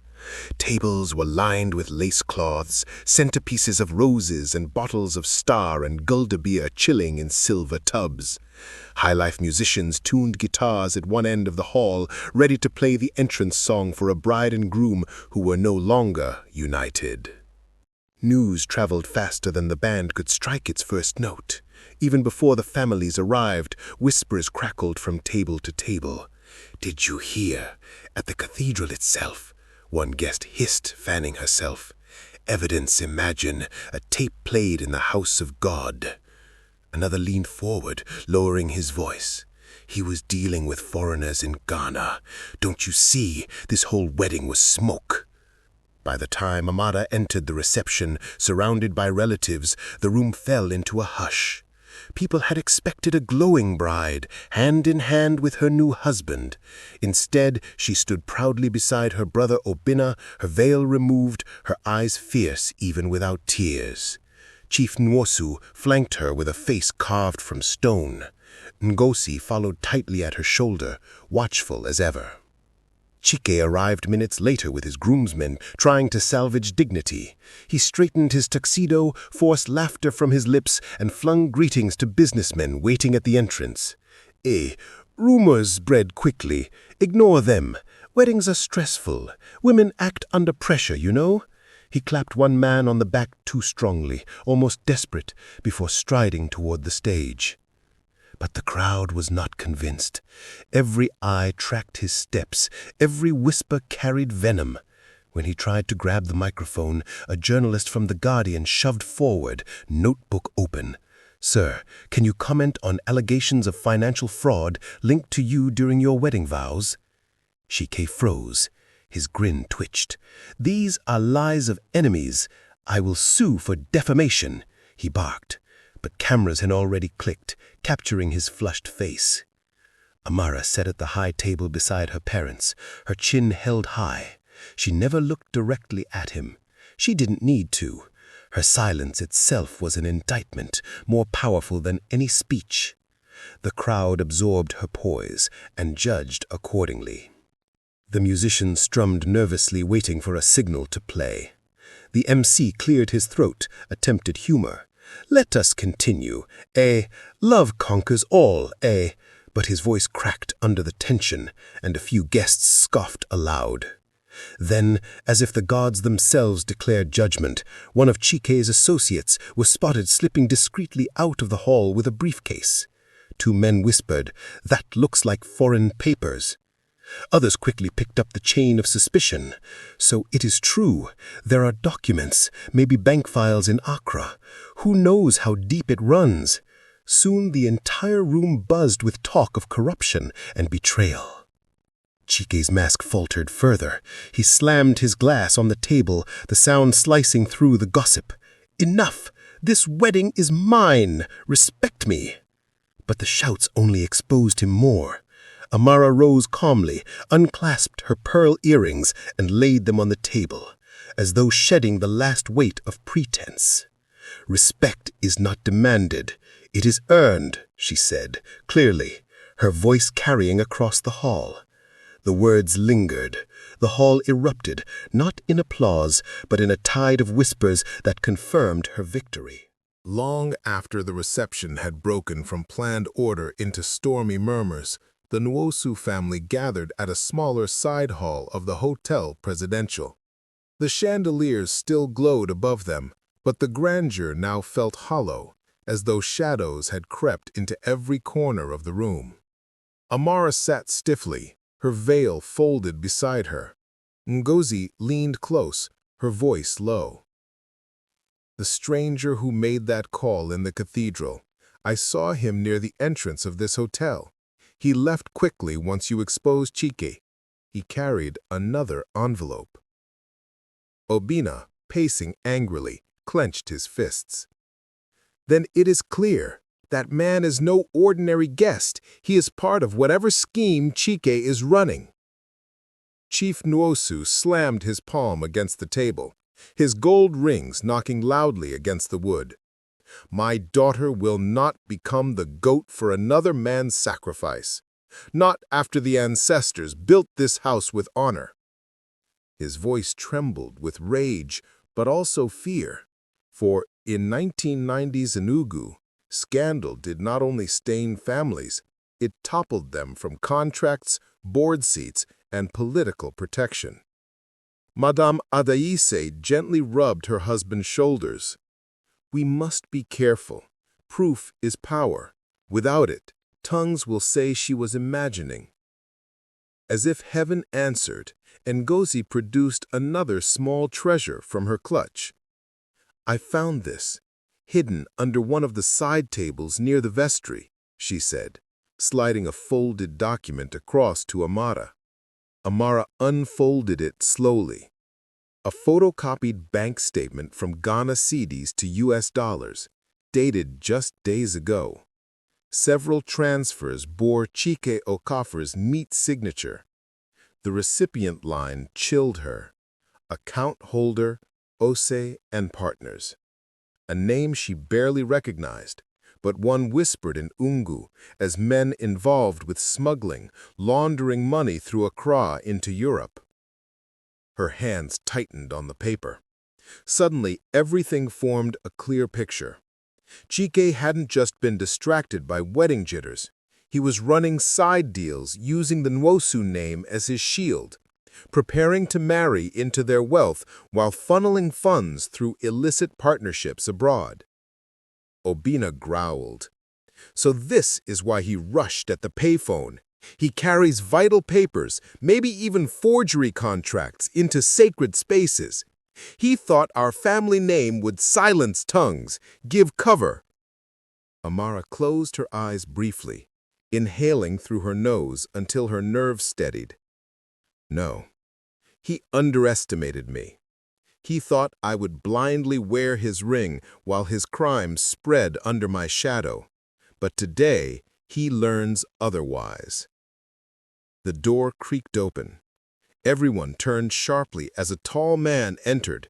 Tables were lined with lace cloths, centerpieces of roses and bottles of Star and Gulda beer chilling in silver tubs. High-life musicians tuned guitars at one end of the hall, ready to play the entrance song for a bride and groom who were no longer united. News traveled faster than the band could strike its first note. Even before the families arrived, whispers crackled from table to table. "Did you hear? At the cathedral itself," one guest hissed, fanning herself. "Evidence, imagine, a tape played in the house of God." Another leaned forward, lowering his voice. "He was dealing with foreigners in Ghana. Don't you see? This whole wedding was smoke." By the time Amara entered the reception, surrounded by relatives, the room fell into a hush. People had expected a glowing bride, hand in hand with her new husband. Instead, she stood proudly beside her brother Obina, her veil removed, her eyes fierce even without tears. Chief Nwosu flanked her with a face carved from stone. Ngozi followed tightly at her shoulder, watchful as ever. Chike arrived minutes later with his groomsmen, trying to salvage dignity. He straightened his tuxedo, forced laughter from his lips, and flung greetings to businessmen waiting at the entrance. Rumors spread quickly. Ignore them. Weddings are stressful. Women act under pressure, you know." He clapped one man on the back too strongly, almost desperate, before striding toward the stage. But the crowd was not convinced. Every eye tracked his steps. Every whisper carried venom. When he tried to grab the microphone, a journalist from The Guardian shoved forward, notebook open. "Sir, can you comment on allegations of financial fraud linked to you during your wedding vows?" Chike froze. His grin twitched. "These are lies of enemies. I will sue for defamation," he barked. But cameras had already clicked, capturing his flushed face. Amara sat at the high table beside her parents, her chin held high. She never looked directly at him. She didn't need to. Her silence itself was an indictment, more powerful than any speech. The crowd absorbed her poise and judged accordingly. The musicians strummed nervously, waiting for a signal to play. The MC cleared his throat, attempted humor. "Let us continue, love conquers all, But his voice cracked under the tension, and a few guests scoffed aloud. Then, as if the gods themselves declared judgment, one of Chike's associates was spotted slipping discreetly out of the hall with a briefcase. Two men whispered, "That looks like foreign papers." Others quickly picked up the chain of suspicion. So it is true. There are documents, maybe bank files in Accra. Who knows how deep it runs? Soon the entire room buzzed with talk of corruption and betrayal. Chike's mask faltered further. He slammed his glass on the table, the sound slicing through the gossip. "Enough! This wedding is mine! Respect me!" But the shouts only exposed him more. Amara rose calmly, unclasped her pearl earrings, and laid them on the table, as though shedding the last weight of pretense. "Respect is not demanded. It is earned," she said, clearly, her voice carrying across the hall. The words lingered. The hall erupted, not in applause, but in a tide of whispers that confirmed her victory. Long after the reception had broken from planned order into stormy murmurs, the Nwosu family gathered at a smaller side hall of the Hotel Presidential. The chandeliers still glowed above them, but the grandeur now felt hollow, as though shadows had crept into every corner of the room. Amara sat stiffly, her veil folded beside her. Ngozi leaned close, her voice low. "The stranger who made that call in the cathedral, I saw him near the entrance of this hotel. He left quickly once you exposed Chike. He carried another envelope." Obina, pacing angrily, clenched his fists. "Then it is clear. That man is no ordinary guest. He is part of whatever scheme Chike is running." Chief Nwosu slammed his palm against the table, his gold rings knocking loudly against the wood. "My daughter will not become the goat for another man's sacrifice. Not after the ancestors built this house with honor." His voice trembled with rage, but also fear. For in 1990's Enugu, scandal did not only stain families, it toppled them from contracts, board seats, and political protection. Madame Adaise gently rubbed her husband's shoulders. "We must be careful. Proof is power. Without it, tongues will say she was imagining." As if heaven answered, Ngozi produced another small treasure from her clutch. "I found this, hidden under one of the side tables near the vestry," she said, sliding a folded document across to Amara. Amara unfolded it slowly. A photocopied bank statement from Ghana cedis to US dollars, dated just days ago. Several transfers bore Chike Okafor's neat signature. The recipient line chilled her. Account holder, Ose and Partners. A name she barely recognized, but one whispered in Ungu as men involved with smuggling, laundering money through Accra into Europe. Her hands tightened on the paper. Suddenly, everything formed a clear picture. Chike hadn't just been distracted by wedding jitters. He was running side deals using the Nwosu name as his shield, preparing to marry into their wealth while funneling funds through illicit partnerships abroad. Obina growled. "So this is why he rushed at the payphone. He carries vital papers, maybe even forgery contracts, into sacred spaces. He thought our family name would silence tongues, give cover." Amara closed her eyes briefly, inhaling through her nose until her nerves steadied. "No, he underestimated me. He thought I would blindly wear his ring while his crimes spread under my shadow. But today, he learns otherwise." The door creaked open. Everyone turned sharply as a tall man entered.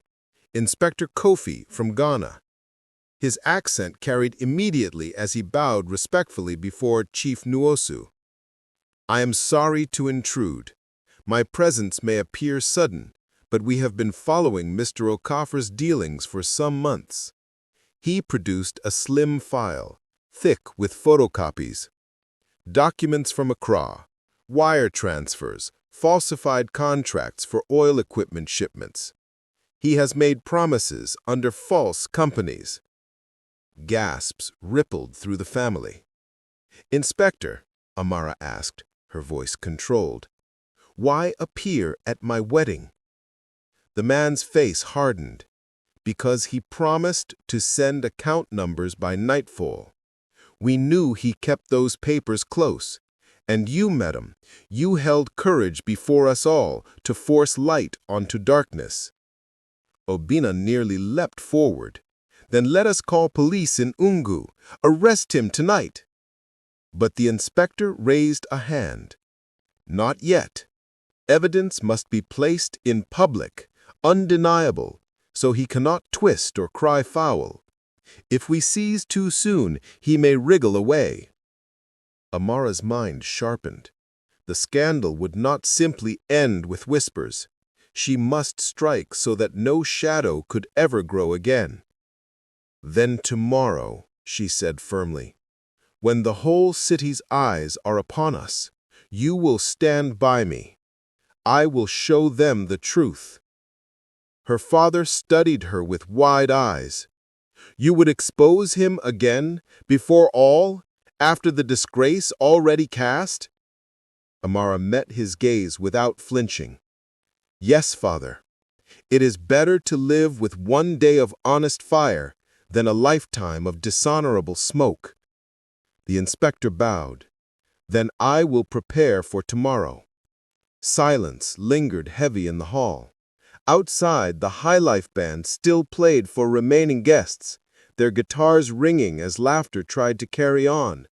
Inspector Kofi from Ghana. His accent carried immediately as he bowed respectfully before Chief Nwosu. "I am sorry to intrude. My presence may appear sudden, but we have been following Mr. Okafor's dealings for some months." He produced a slim file, thick with photocopies, documents from Accra, wire transfers, falsified contracts for oil equipment shipments. He has made promises under false companies. Gasps rippled through the family. "Inspector," Amara asked, her voice controlled, "why appear at my wedding?" The man's face hardened. "Because he promised to send account numbers by nightfall. We knew he kept those papers close. And you, madam, you held courage before us all to force light onto darkness." Obina nearly leapt forward. "Then let us call police in Enugu. Arrest him tonight." But the inspector raised a hand. "Not yet. Evidence must be placed in public, undeniable, so he cannot twist or cry foul. If we seize too soon, he may wriggle away." Amara's mind sharpened. The scandal would not simply end with whispers. She must strike so that no shadow could ever grow again. "Then tomorrow," she said firmly, "when the whole city's eyes are upon us, you will stand by me. I will show them the truth." Her father studied her with wide eyes. "You would expose him again, before all, after the disgrace already cast?" Amara met his gaze without flinching. "Yes, father. It is better to live with one day of honest fire than a lifetime of dishonorable smoke." The inspector bowed. "Then I will prepare for tomorrow." Silence lingered heavy in the hall. Outside, the high-life band still played for remaining guests, their guitars ringing as laughter tried to carry on.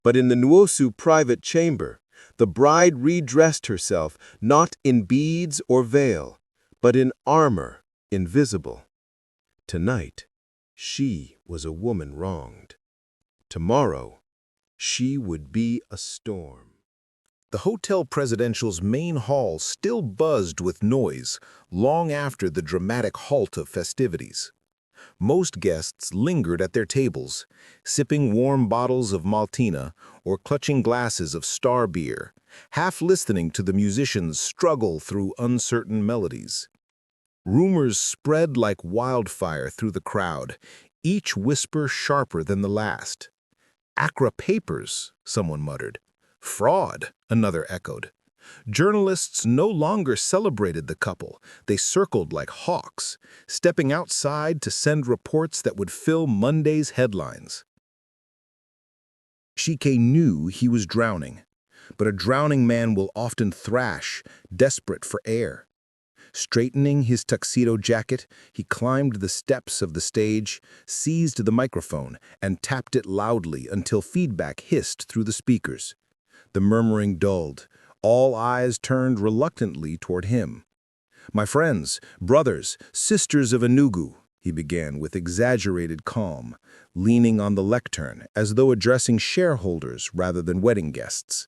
But in the Nwosu private chamber, the bride redressed herself not in beads or veil, but in armor invisible. Tonight, she was a woman wronged. Tomorrow, she would be a storm. The Hotel Presidential's main hall still buzzed with noise long after the dramatic halt of festivities. Most guests lingered at their tables, sipping warm bottles of Maltina or clutching glasses of star beer, half listening to the musicians struggle through uncertain melodies. Rumors spread like wildfire through the crowd, each whisper sharper than the last. "Accra papers," someone muttered. "Fraud," another echoed. Journalists no longer celebrated the couple. They circled like hawks, stepping outside to send reports that would fill Monday's headlines. Chike knew he was drowning, but a drowning man will often thrash, desperate for air. Straightening his tuxedo jacket, he climbed the steps of the stage, seized the microphone, and tapped it loudly until feedback hissed through the speakers. The murmuring dulled. All eyes turned reluctantly toward him. "My friends, brothers, sisters of Enugu," he began with exaggerated calm, leaning on the lectern as though addressing shareholders rather than wedding guests.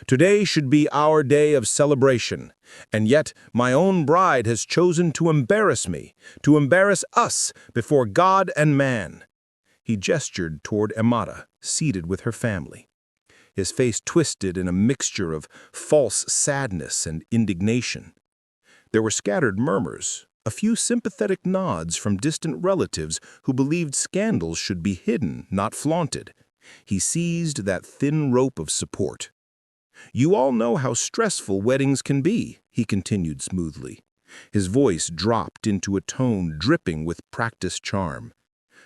"Today should be our day of celebration, and yet my own bride has chosen to embarrass me, to embarrass us before God and man." He gestured toward Amara, seated with her family. His face twisted in a mixture of false sadness and indignation. There were scattered murmurs, a few sympathetic nods from distant relatives who believed scandals should be hidden, not flaunted. He seized that thin rope of support. "You all know how stressful weddings can be," he continued smoothly. His voice dropped into a tone dripping with practiced charm.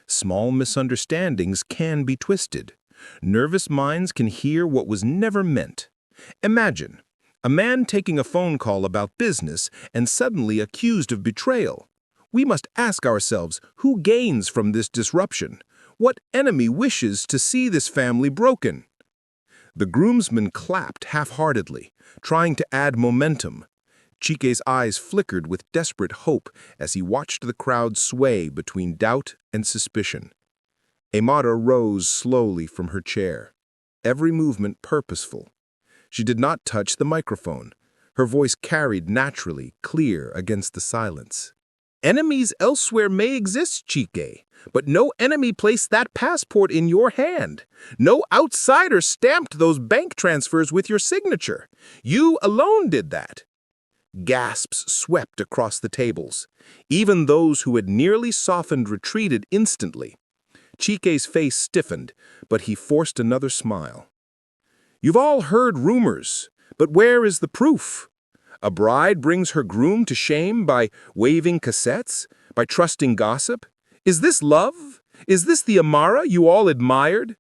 "Small misunderstandings can be twisted. Nervous minds can hear what was never meant. Imagine a man taking a phone call about business and suddenly accused of betrayal. We must ask ourselves, who gains from this disruption? What enemy wishes to see this family broken?" The groomsmen clapped half-heartedly, trying to add momentum. Chike's eyes flickered with desperate hope as he watched the crowd sway between doubt and suspicion. Amara rose slowly from her chair, every movement purposeful. She did not touch the microphone. Her voice carried naturally, clear against the silence. Enemies elsewhere may exist, Chike, but no enemy placed that passport in your hand. No outsider stamped those bank transfers with your signature. You alone did that. Gasps swept across the tables. Even those who had nearly softened retreated instantly. Chike's face stiffened, but he forced another smile. You've all heard rumors, but where is the proof? A bride brings her groom to shame by waving cassettes, by trusting gossip? Is this love? Is this the Amara you all admired?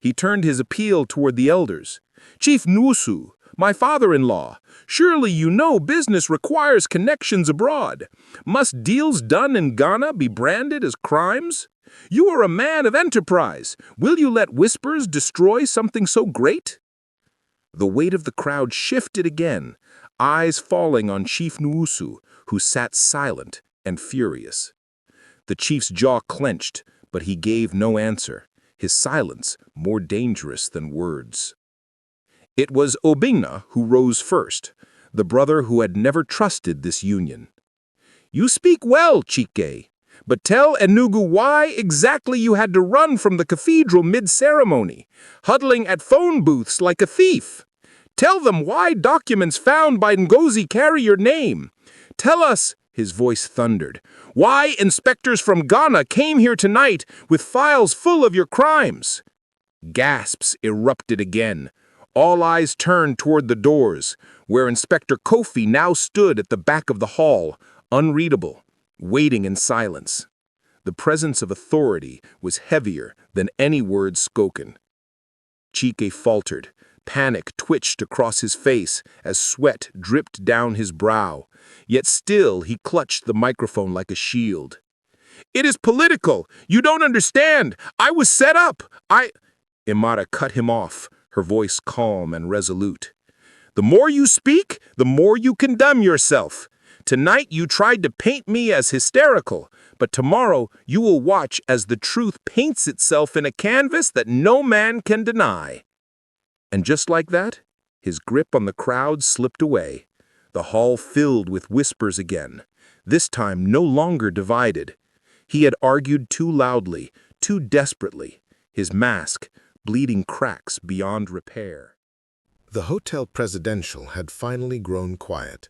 He turned his appeal toward the elders. Chief Nwosu, my father-in-law, surely you know business requires connections abroad. Must deals done in Ghana be branded as crimes? You are a man of enterprise. Will you let whispers destroy something so great? The weight of the crowd shifted again, eyes falling on Chief Nwosu, who sat silent and furious. The chief's jaw clenched, but he gave no answer, his silence more dangerous than words. It was Obinna who rose first, the brother who had never trusted this union. You speak well, Chike, but tell Enugu why exactly you had to run from the cathedral mid-ceremony, huddling at phone booths like a thief. Tell them why documents found by Ngozi carry your name. Tell us, his voice thundered, why inspectors from Ghana came here tonight with files full of your crimes. Gasps erupted again. All eyes turned toward the doors, where Inspector Kofi now stood at the back of the hall, unreadable, waiting in silence. The presence of authority was heavier than any words spoken. Chike faltered. Panic twitched across his face as sweat dripped down his brow, yet still he clutched the microphone like a shield. It is political. You don't understand. I was set up. Amara cut him off, her voice calm and resolute. The more you speak, the more you condemn yourself. Tonight you tried to paint me as hysterical, but tomorrow you will watch as the truth paints itself in a canvas that no man can deny. And just like that, his grip on the crowd slipped away. The hall filled with whispers again, this time no longer divided. He had argued too loudly, too desperately, his mask bleeding cracks beyond repair. The Hotel Presidential had finally grown quiet.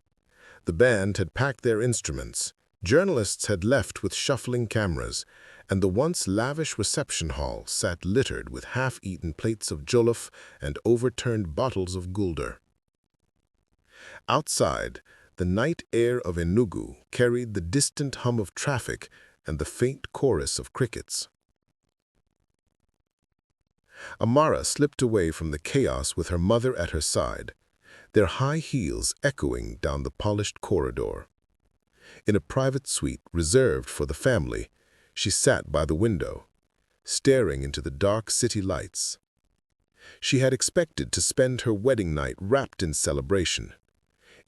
The band had packed their instruments, journalists had left with shuffling cameras, and the once lavish reception hall sat littered with half-eaten plates of jollof and overturned bottles of gulder. Outside, the night air of Enugu carried the distant hum of traffic and the faint chorus of crickets. Amara slipped away from the chaos with her mother at her side, their high heels echoing down the polished corridor. In a private suite reserved for the family, she sat by the window, staring into the dark city lights. She had expected to spend her wedding night wrapped in celebration.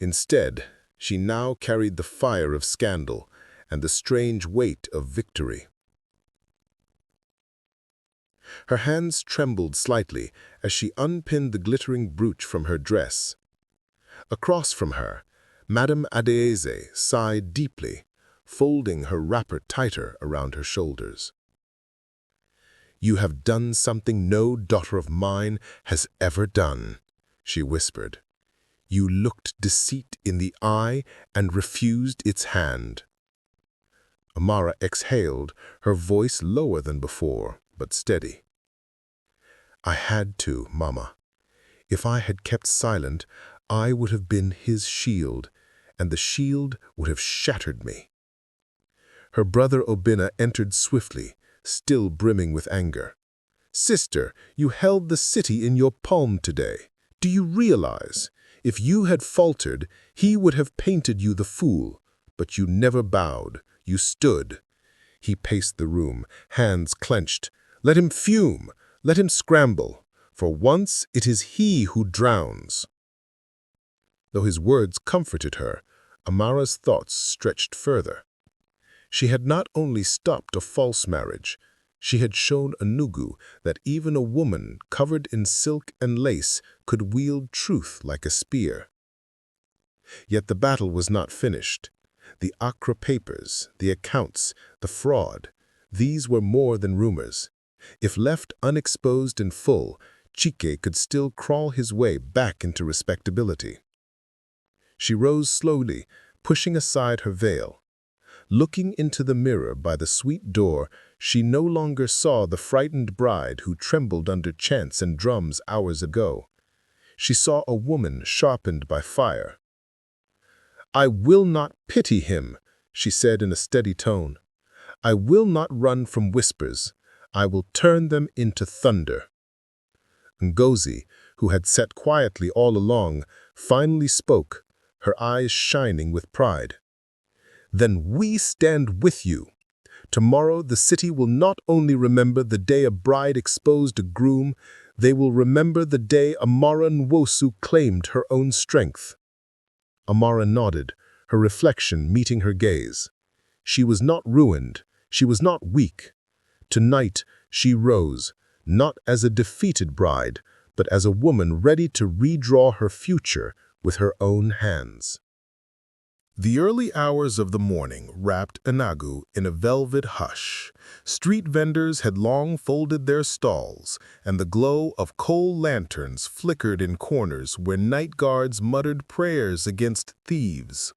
Instead, she now carried the fire of scandal and the strange weight of victory. Her hands trembled slightly as she unpinned the glittering brooch from her dress. Across from her, Madame Adeze sighed deeply, folding her wrapper tighter around her shoulders. "You have done something no daughter of mine has ever done," she whispered. "You looked deceit in the eye and refused its hand." Amara exhaled, her voice lower than before, but steady. "I had to, Mama. If I had kept silent, I would have been his shield, and the shield would have shattered me." Her brother Obinna entered swiftly, still brimming with anger. "Sister, you held the city in your palm today. Do you realize? If you had faltered, he would have painted you the fool. But you never bowed. You stood." He paced the room, hands clenched. "Let him fume. Let him scramble. For once it is he who drowns." Though his words comforted her, Amara's thoughts stretched further. She had not only stopped a false marriage, she had shown Enugu that even a woman covered in silk and lace could wield truth like a spear. Yet the battle was not finished. The Accra papers, the accounts, the fraud, these were more than rumors. If left unexposed in full, Chike could still crawl his way back into respectability. She rose slowly, pushing aside her veil. Looking into the mirror by the suite door, she no longer saw the frightened bride who trembled under chants and drums hours ago. She saw a woman sharpened by fire. "I will not pity him," she said in a steady tone. "I will not run from whispers. I will turn them into thunder." Ngozi, who had sat quietly all along, finally spoke, her eyes shining with pride. "Then we stand with you. Tomorrow the city will not only remember the day a bride exposed a groom, they will remember the day Amara Nwosu claimed her own strength." Amara nodded, her reflection meeting her gaze. She was not ruined, she was not weak. Tonight she rose, not as a defeated bride, but as a woman ready to redraw her future with her own hands. The early hours of the morning wrapped Enugu in a velvet hush. Street vendors had long folded their stalls, and the glow of coal lanterns flickered in corners where night guards muttered prayers against thieves.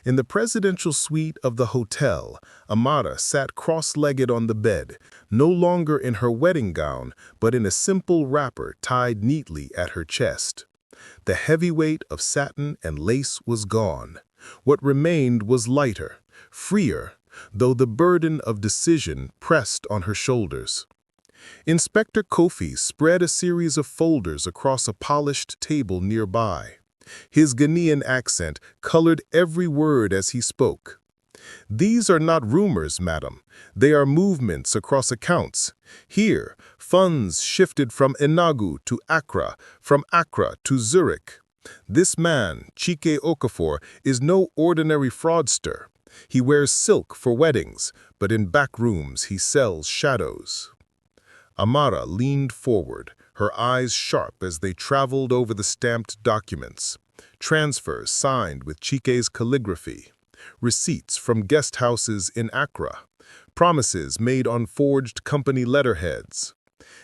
In the presidential suite of the hotel, Amara sat cross-legged on the bed, no longer in her wedding gown, but in a simple wrapper tied neatly at her chest. The heavy weight of satin and lace was gone. What remained was lighter, freer, though the burden of decision pressed on her shoulders. Inspector Kofi spread a series of folders across a polished table nearby. His Ghanaian accent colored every word as he spoke. "These are not rumors, madam. They are movements across accounts. Here, funds shifted from Enugu to Accra, from Accra to Zurich. This man, Chike Okafor, is no ordinary fraudster. He wears silk for weddings, but in back rooms he sells shadows." Amara leaned forward, her eyes sharp as they traveled over the stamped documents. Transfers signed with Chike's calligraphy. Receipts from guest houses in Accra. Promises made on forged company letterheads.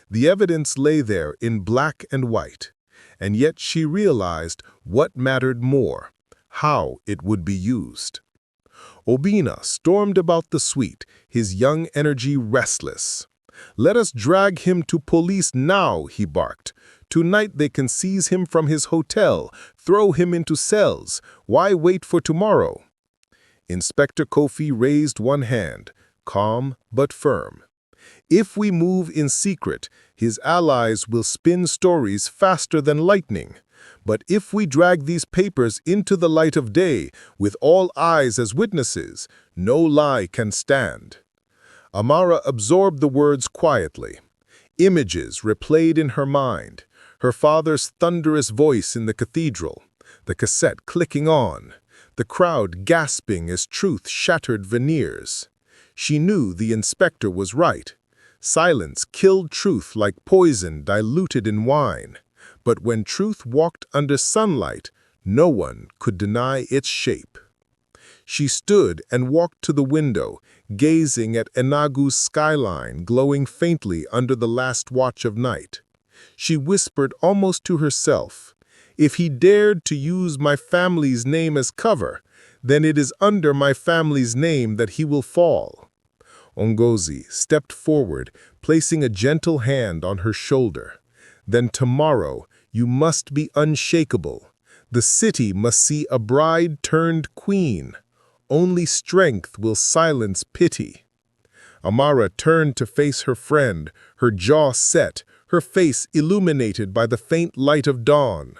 The evidence lay there in black and white. And yet she realized what mattered more, how it would be used. Obina stormed about the suite, his young energy restless. "Let us drag him to police now," he barked. "Tonight they can seize him from his hotel, throw him into cells. Why wait for tomorrow?" Inspector Kofi raised one hand, calm but firm. "If we move in secret, his allies will spin stories faster than lightning. But if we drag these papers into the light of day, with all eyes as witnesses, no lie can stand." Amara absorbed the words quietly. Images replayed in her mind. Her father's thunderous voice in the cathedral, the cassette clicking on, the crowd gasping as truth shattered veneers. She knew the inspector was right. Silence killed truth like poison diluted in wine. But when truth walked under sunlight, no one could deny its shape. She stood and walked to the window, gazing at Enugu's skyline glowing faintly under the last watch of night. She whispered almost to herself, "If he dared to use my family's name as cover, then it is under my family's name that he will fall." Ngozi stepped forward, placing a gentle hand on her shoulder. "Then tomorrow you must be unshakable. The city must see a bride turned queen. Only strength will silence pity." Amara turned to face her friend, her jaw set, her face illuminated by the faint light of dawn.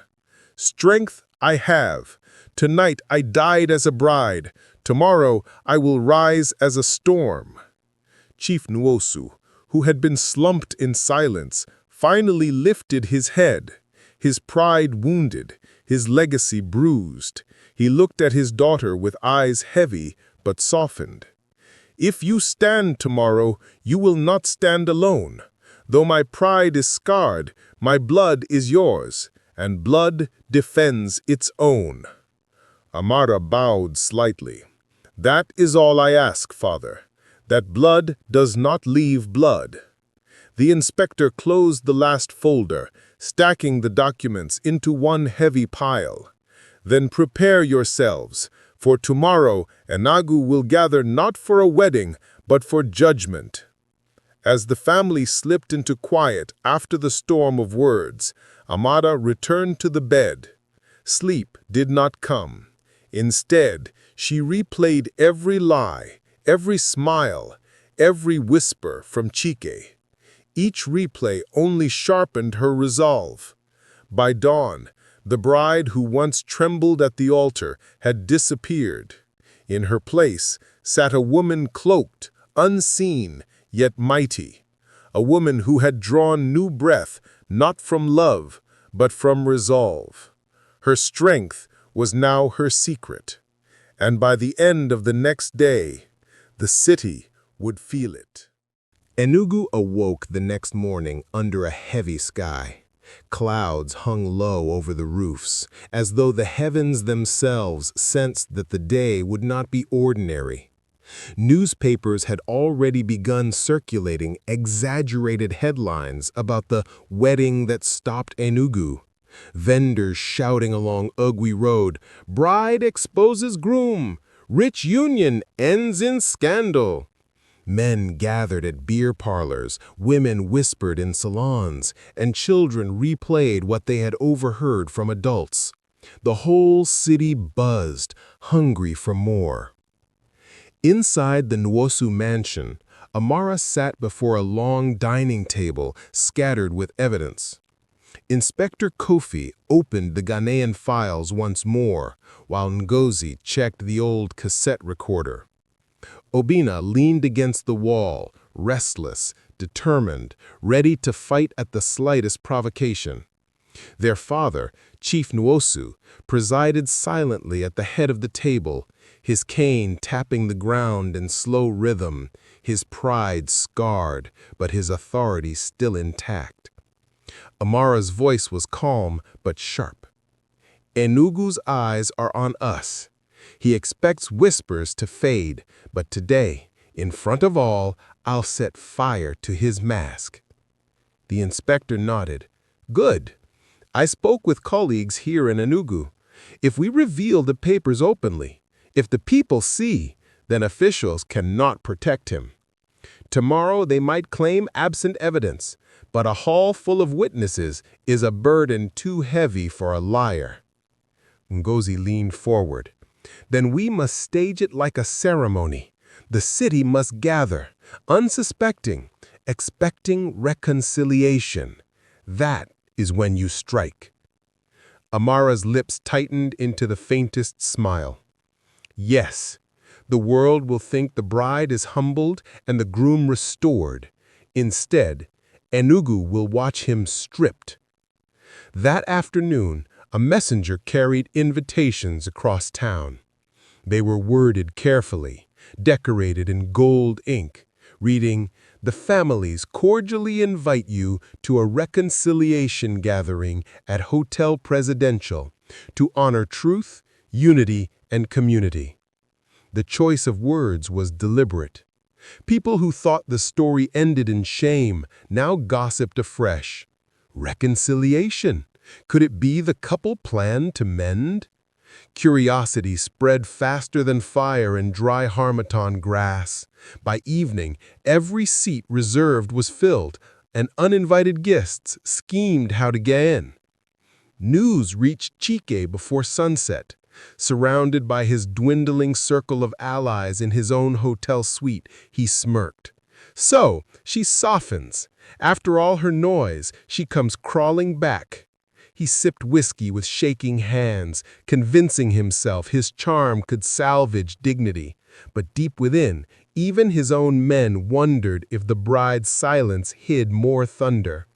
"Strength I have. Tonight I died as a bride. Tomorrow I will rise as a storm." Chief Nwosu, who had been slumped in silence, finally lifted his head, his pride wounded, his legacy bruised. He looked at his daughter with eyes heavy but softened. "If you stand tomorrow, you will not stand alone. Though my pride is scarred, my blood is yours, and blood defends its own." Amara bowed slightly. "That is all I ask, Father, that blood does not leave blood." The inspector closed the last folder, stacking the documents into one heavy pile. "Then prepare yourselves, for tomorrow Enugu will gather not for a wedding, but for judgment." As the family slipped into quiet after the storm of words, Amara returned to the bed. Sleep did not come. Instead, she replayed every lie, every smile, every whisper from Chike. Each replay only sharpened her resolve. By dawn, the bride who once trembled at the altar had disappeared. In her place sat a woman cloaked, unseen, yet mighty. A woman who had drawn new breath, not from love, but from resolve. Her strength was now her secret. And by the end of the next day, the city would feel it. Enugu awoke the next morning under a heavy sky. Clouds hung low over the roofs, as though the heavens themselves sensed that the day would not be ordinary. Newspapers had already begun circulating exaggerated headlines about the wedding that stopped Enugu. Vendors shouting along Ugwi Road, "Bride exposes groom! Rich union ends in scandal!" Men gathered at beer parlors, women whispered in salons, and children replayed what they had overheard from adults. The whole city buzzed, hungry for more. Inside the Nwosu mansion, Amara sat before a long dining table scattered with evidence. Inspector Kofi opened the Ghanaian files once more, while Ngozi checked the old cassette recorder. Obina leaned against the wall, restless, determined, ready to fight at the slightest provocation. Their father, Chief Nwosu, presided silently at the head of the table, his cane tapping the ground in slow rhythm, his pride scarred, but his authority still intact. Amara's voice was calm but sharp. "Enugu's eyes are on us. He expects whispers to fade, but today, in front of all, I'll set fire to his mask." The inspector nodded. "Good. I spoke with colleagues here in Enugu. If we reveal the papers openly, if the people see, then officials cannot protect him. Tomorrow they might claim absent evidence, but a hall full of witnesses is a burden too heavy for a liar." Ngozi leaned forward. "Then we must stage it like a ceremony. The city must gather, unsuspecting, expecting reconciliation. That is when you strike." Amara's lips tightened into the faintest smile. "Yes, the world will think the bride is humbled and the groom restored. Instead, Enugu will watch him stripped." That afternoon, a messenger carried invitations across town. They were worded carefully, decorated in gold ink, reading, "The families cordially invite you to a reconciliation gathering at Hotel Presidential to honor truth, unity, and community." The choice of words was deliberate. People who thought the story ended in shame now gossiped afresh. Reconciliation? Could it be the couple planned to mend? Curiosity spread faster than fire in dry harmattan grass. By evening, every seat reserved was filled, and uninvited guests schemed how to get in. News reached Chike before sunset. Surrounded by his dwindling circle of allies in his own hotel suite, he smirked. So, she softens. After all her noise, she comes crawling back. He sipped whiskey with shaking hands, convincing himself his charm could salvage dignity. But deep within, even his own men wondered if the bride's silence hid more thunder.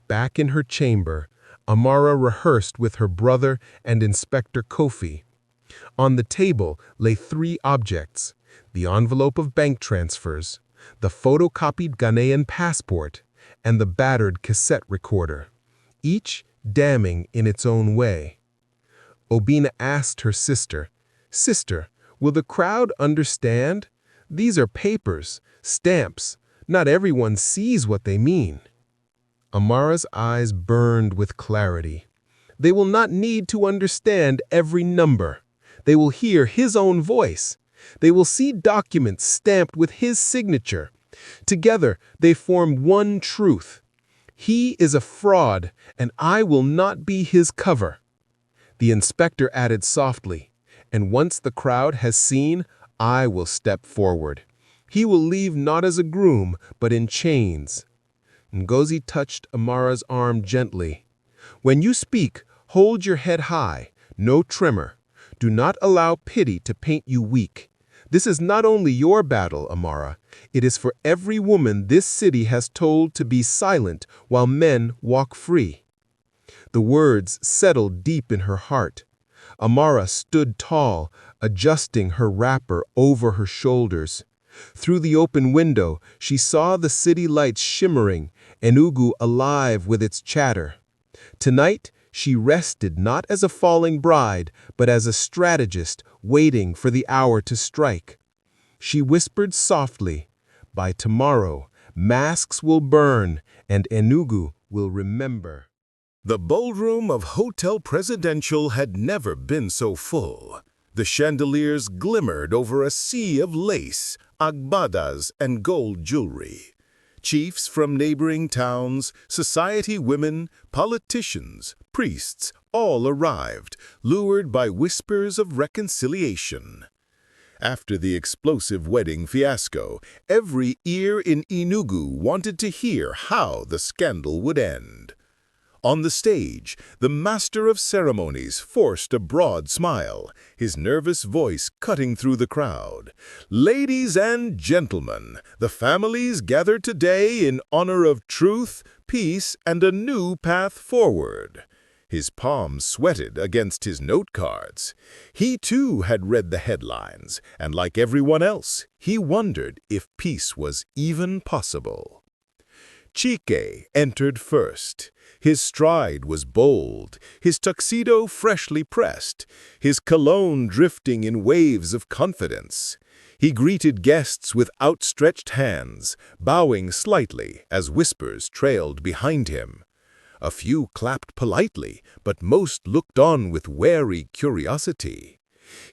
Back in her chamber, Amara rehearsed with her brother and Inspector Kofi. On the table lay 3 objects: the envelope of bank transfers, the photocopied Ghanaian passport, and the battered cassette recorder, each damning in its own way. Obina asked her sister, "Sister, will the crowd understand? These are papers, stamps. Not everyone sees what they mean." Amara's eyes burned with clarity. They will not need to understand every number. They will hear his own voice. They will see documents stamped with his signature. Together, they form one truth. He is a fraud, and I will not be his cover. The inspector added softly, "And once the crowd has seen, I will step forward. He will leave not as a groom, but in chains." Ngozi touched Amara's arm gently. "When you speak, hold your head high, no tremor. Do not allow pity to paint you weak. This is not only your battle, Amara. It is for every woman this city has told to be silent while men walk free." The words settled deep in her heart. Amara stood tall, adjusting her wrapper over her shoulders. Through the open window, she saw the city lights shimmering, Enugu alive with its chatter. Tonight, she rested not as a falling bride, but as a strategist waiting for the hour to strike. She whispered softly, "By tomorrow, masks will burn and Enugu will remember." The ballroom of Hotel Presidential had never been so full. The chandeliers glimmered over a sea of lace, agbadas, and gold jewelry. Chiefs from neighboring towns, society women, politicians, priests, all arrived, lured by whispers of reconciliation. After the explosive wedding fiasco, every ear in Enugu wanted to hear how the scandal would end. On the stage, the master of ceremonies forced a broad smile, his nervous voice cutting through the crowd. "Ladies and gentlemen, the families gathered today in honor of truth, peace, and a new path forward." His palms sweated against his note cards. He too had read the headlines, and like everyone else, he wondered if peace was even possible. Chike entered first. His stride was bold, his tuxedo freshly pressed, his cologne drifting in waves of confidence. He greeted guests with outstretched hands, bowing slightly as whispers trailed behind him. A few clapped politely, but most looked on with wary curiosity.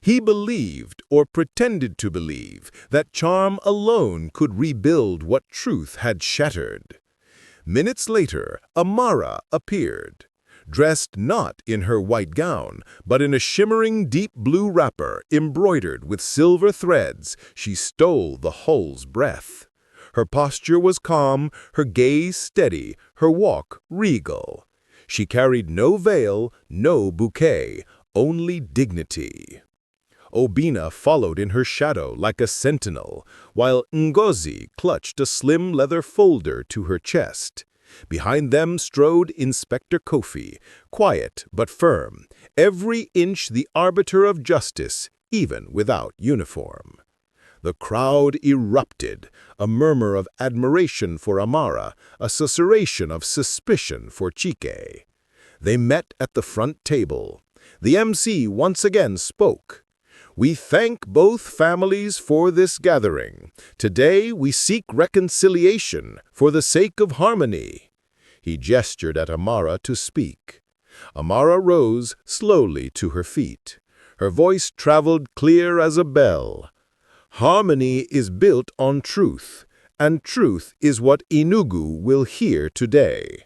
He believed, or pretended to believe, that charm alone could rebuild what truth had shattered. Minutes later, Amara appeared, dressed not in her white gown, but in a shimmering deep blue wrapper embroidered with silver threads. She stole the hall's breath. Her posture was calm, her gaze steady, her walk regal. She carried no veil, no bouquet, only dignity. Obina followed in her shadow like a sentinel, while Ngozi clutched a slim leather folder to her chest. Behind them strode Inspector Kofi, quiet but firm, every inch the arbiter of justice, even without uniform. The crowd erupted, a murmur of admiration for Amara, a susurration of suspicion for Chike. They met at the front table. The MC once again spoke. "We thank both families for this gathering. Today we seek reconciliation for the sake of harmony." He gestured at Amara to speak. Amara rose slowly to her feet. Her voice traveled clear as a bell. "Harmony is built on truth, and truth is what Enugu will hear today."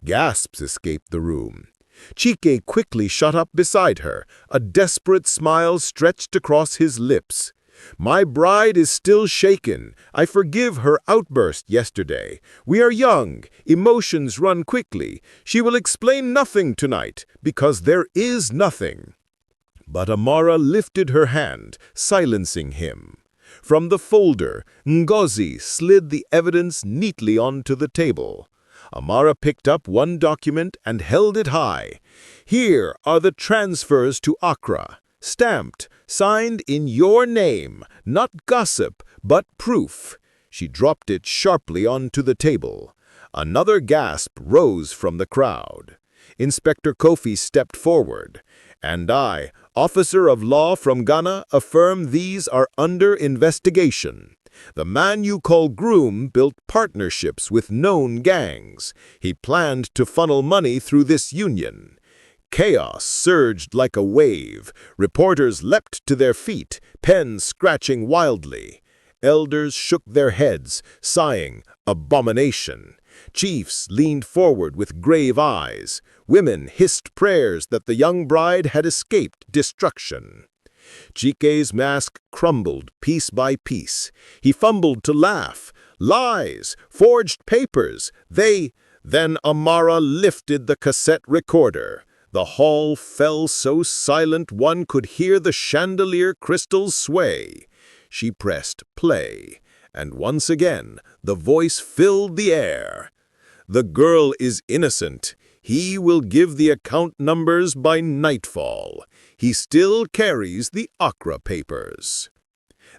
Gasps escaped the room. Chike quickly shot up beside her, a desperate smile stretched across his lips. "My bride is still shaken. I forgive her outburst yesterday. We are young. Emotions run quickly. She will explain nothing tonight, because there is nothing." But Amara lifted her hand, silencing him. From the folder, Ngozi slid the evidence neatly onto the table. Amara picked up one document and held it high. "Here are the transfers to Accra, stamped, signed in your name, not gossip, but proof." She dropped it sharply onto the table. Another gasp rose from the crowd. Inspector Kofi stepped forward. "And I, officer of law from Ghana, affirm these are under investigation. The man you call Groom built partnerships with known gangs. He planned to funnel money through this union." Chaos surged like a wave. Reporters leapt to their feet, pens scratching wildly. Elders shook their heads, sighing, "Abomination." Chiefs leaned forward with grave eyes. Women hissed prayers that the young bride had escaped destruction. Chike's mask crumbled piece by piece. He fumbled to laugh. Lies, forged papers, Then Amara lifted the cassette recorder. The hall fell so silent one could hear the chandelier crystals sway. She pressed play, and once again the voice filled the air. "The girl is innocent. He will give the account numbers by nightfall. He still carries the Accra papers."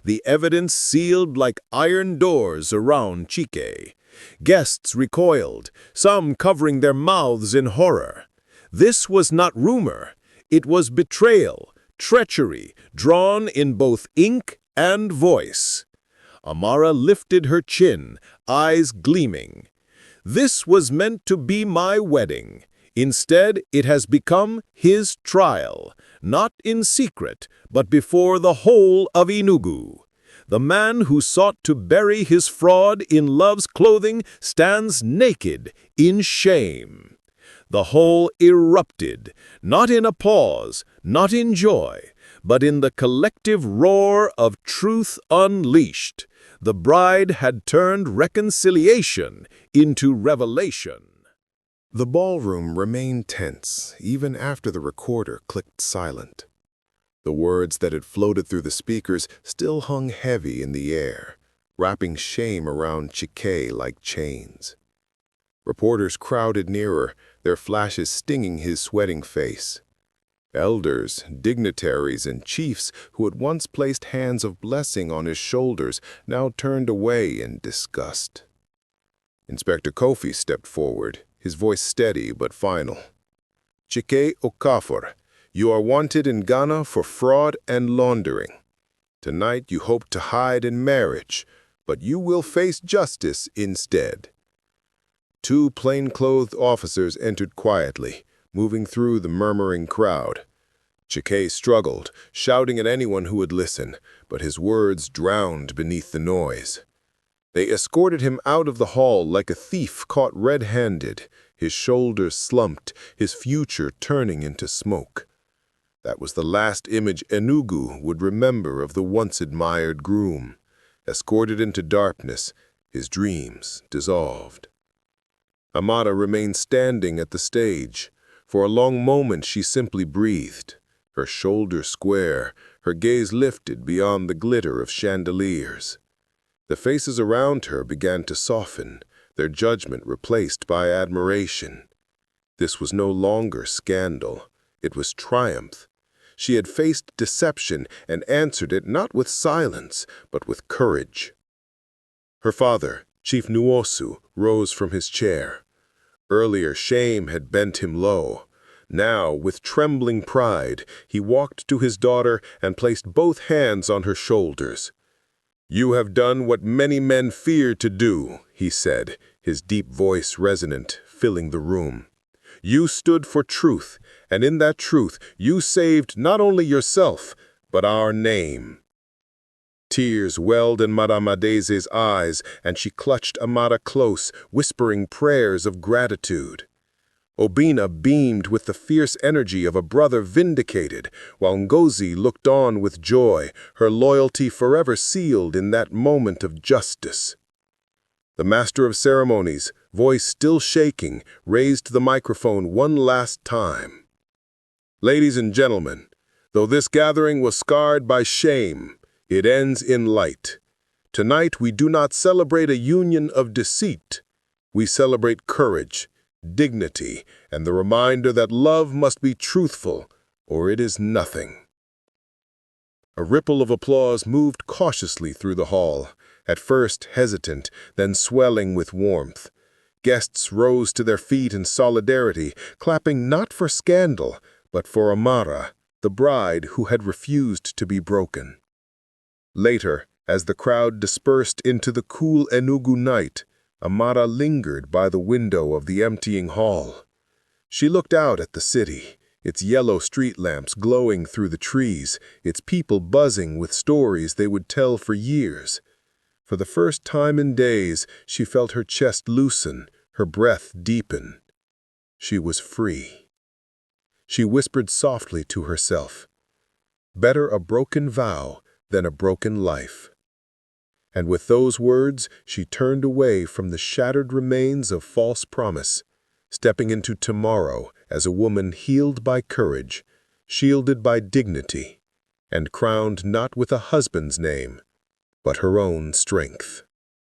The evidence sealed like iron doors around Chike. Guests recoiled, some covering their mouths in horror. This was not rumor. It was betrayal, treachery, drawn in both ink and voice. Amara lifted her chin, eyes gleaming. "This was meant to be my wedding. Instead, it has become his trial, not in secret, but before the whole of Enugu. The man who sought to bury his fraud in love's clothing stands naked in shame." The whole erupted, not in applause, not in joy, but in the collective roar of truth unleashed. The bride had turned reconciliation into revelation. The ballroom remained tense, even after the recorder clicked silent. The words that had floated through the speakers still hung heavy in the air, wrapping shame around Chike like chains. Reporters crowded nearer, their flashes stinging his sweating face. Elders, dignitaries, and chiefs who had once placed hands of blessing on his shoulders now turned away in disgust. Inspector Kofi stepped forward, his voice steady but final. "Chike Okafor, you are wanted in Ghana for fraud and laundering. Tonight you hope to hide in marriage, but you will face justice instead." Two plain-clothed officers entered quietly, moving through the murmuring crowd. Chike struggled, shouting at anyone who would listen, but his words drowned beneath the noise. They escorted him out of the hall like a thief caught red-handed, his shoulders slumped, his future turning into smoke. That was the last image Enugu would remember of the once-admired Groom. Escorted into darkness, his dreams dissolved. Amara remained standing at the stage. For a long moment she simply breathed, her shoulders square, her gaze lifted beyond the glitter of chandeliers. The faces around her began to soften, their judgment replaced by admiration. This was no longer scandal, it was triumph. She had faced deception and answered it not with silence, but with courage. Her father, Chief Nwosu, rose from his chair. Earlier shame had bent him low. Now, with trembling pride, he walked to his daughter and placed both hands on her shoulders. "You have done what many men feared to do," he said, his deep voice resonant, filling the room. "You stood for truth, and in that truth you saved not only yourself, but our name." Tears welled in Madame Adese's eyes, and she clutched Amara close, whispering prayers of gratitude. Obina beamed with the fierce energy of a brother vindicated, while Ngozi looked on with joy, her loyalty forever sealed in that moment of justice. The master of ceremonies, voice still shaking, raised the microphone one last time. "Ladies and gentlemen, though this gathering was scarred by shame, it ends in light. Tonight we do not celebrate a union of deceit. We celebrate courage, dignity, and the reminder that love must be truthful, or it is nothing. A ripple of applause moved cautiously through the hall, at first hesitant, then swelling with warmth. Guests rose to their feet in solidarity, clapping not for scandal, but for Amara, the bride who had refused to be broken. Later, as the crowd dispersed into the cool Enugu night, Amara lingered by the window of the emptying hall. She looked out at the city, its yellow street lamps glowing through the trees, its people buzzing with stories they would tell for years. For the first time in days, she felt her chest loosen, her breath deepen. She was free. She whispered softly to herself, "Better a broken vow than a broken life." And with those words, she turned away from the shattered remains of false promise, stepping into tomorrow as a woman healed by courage, shielded by dignity, and crowned not with a husband's name, but her own strength.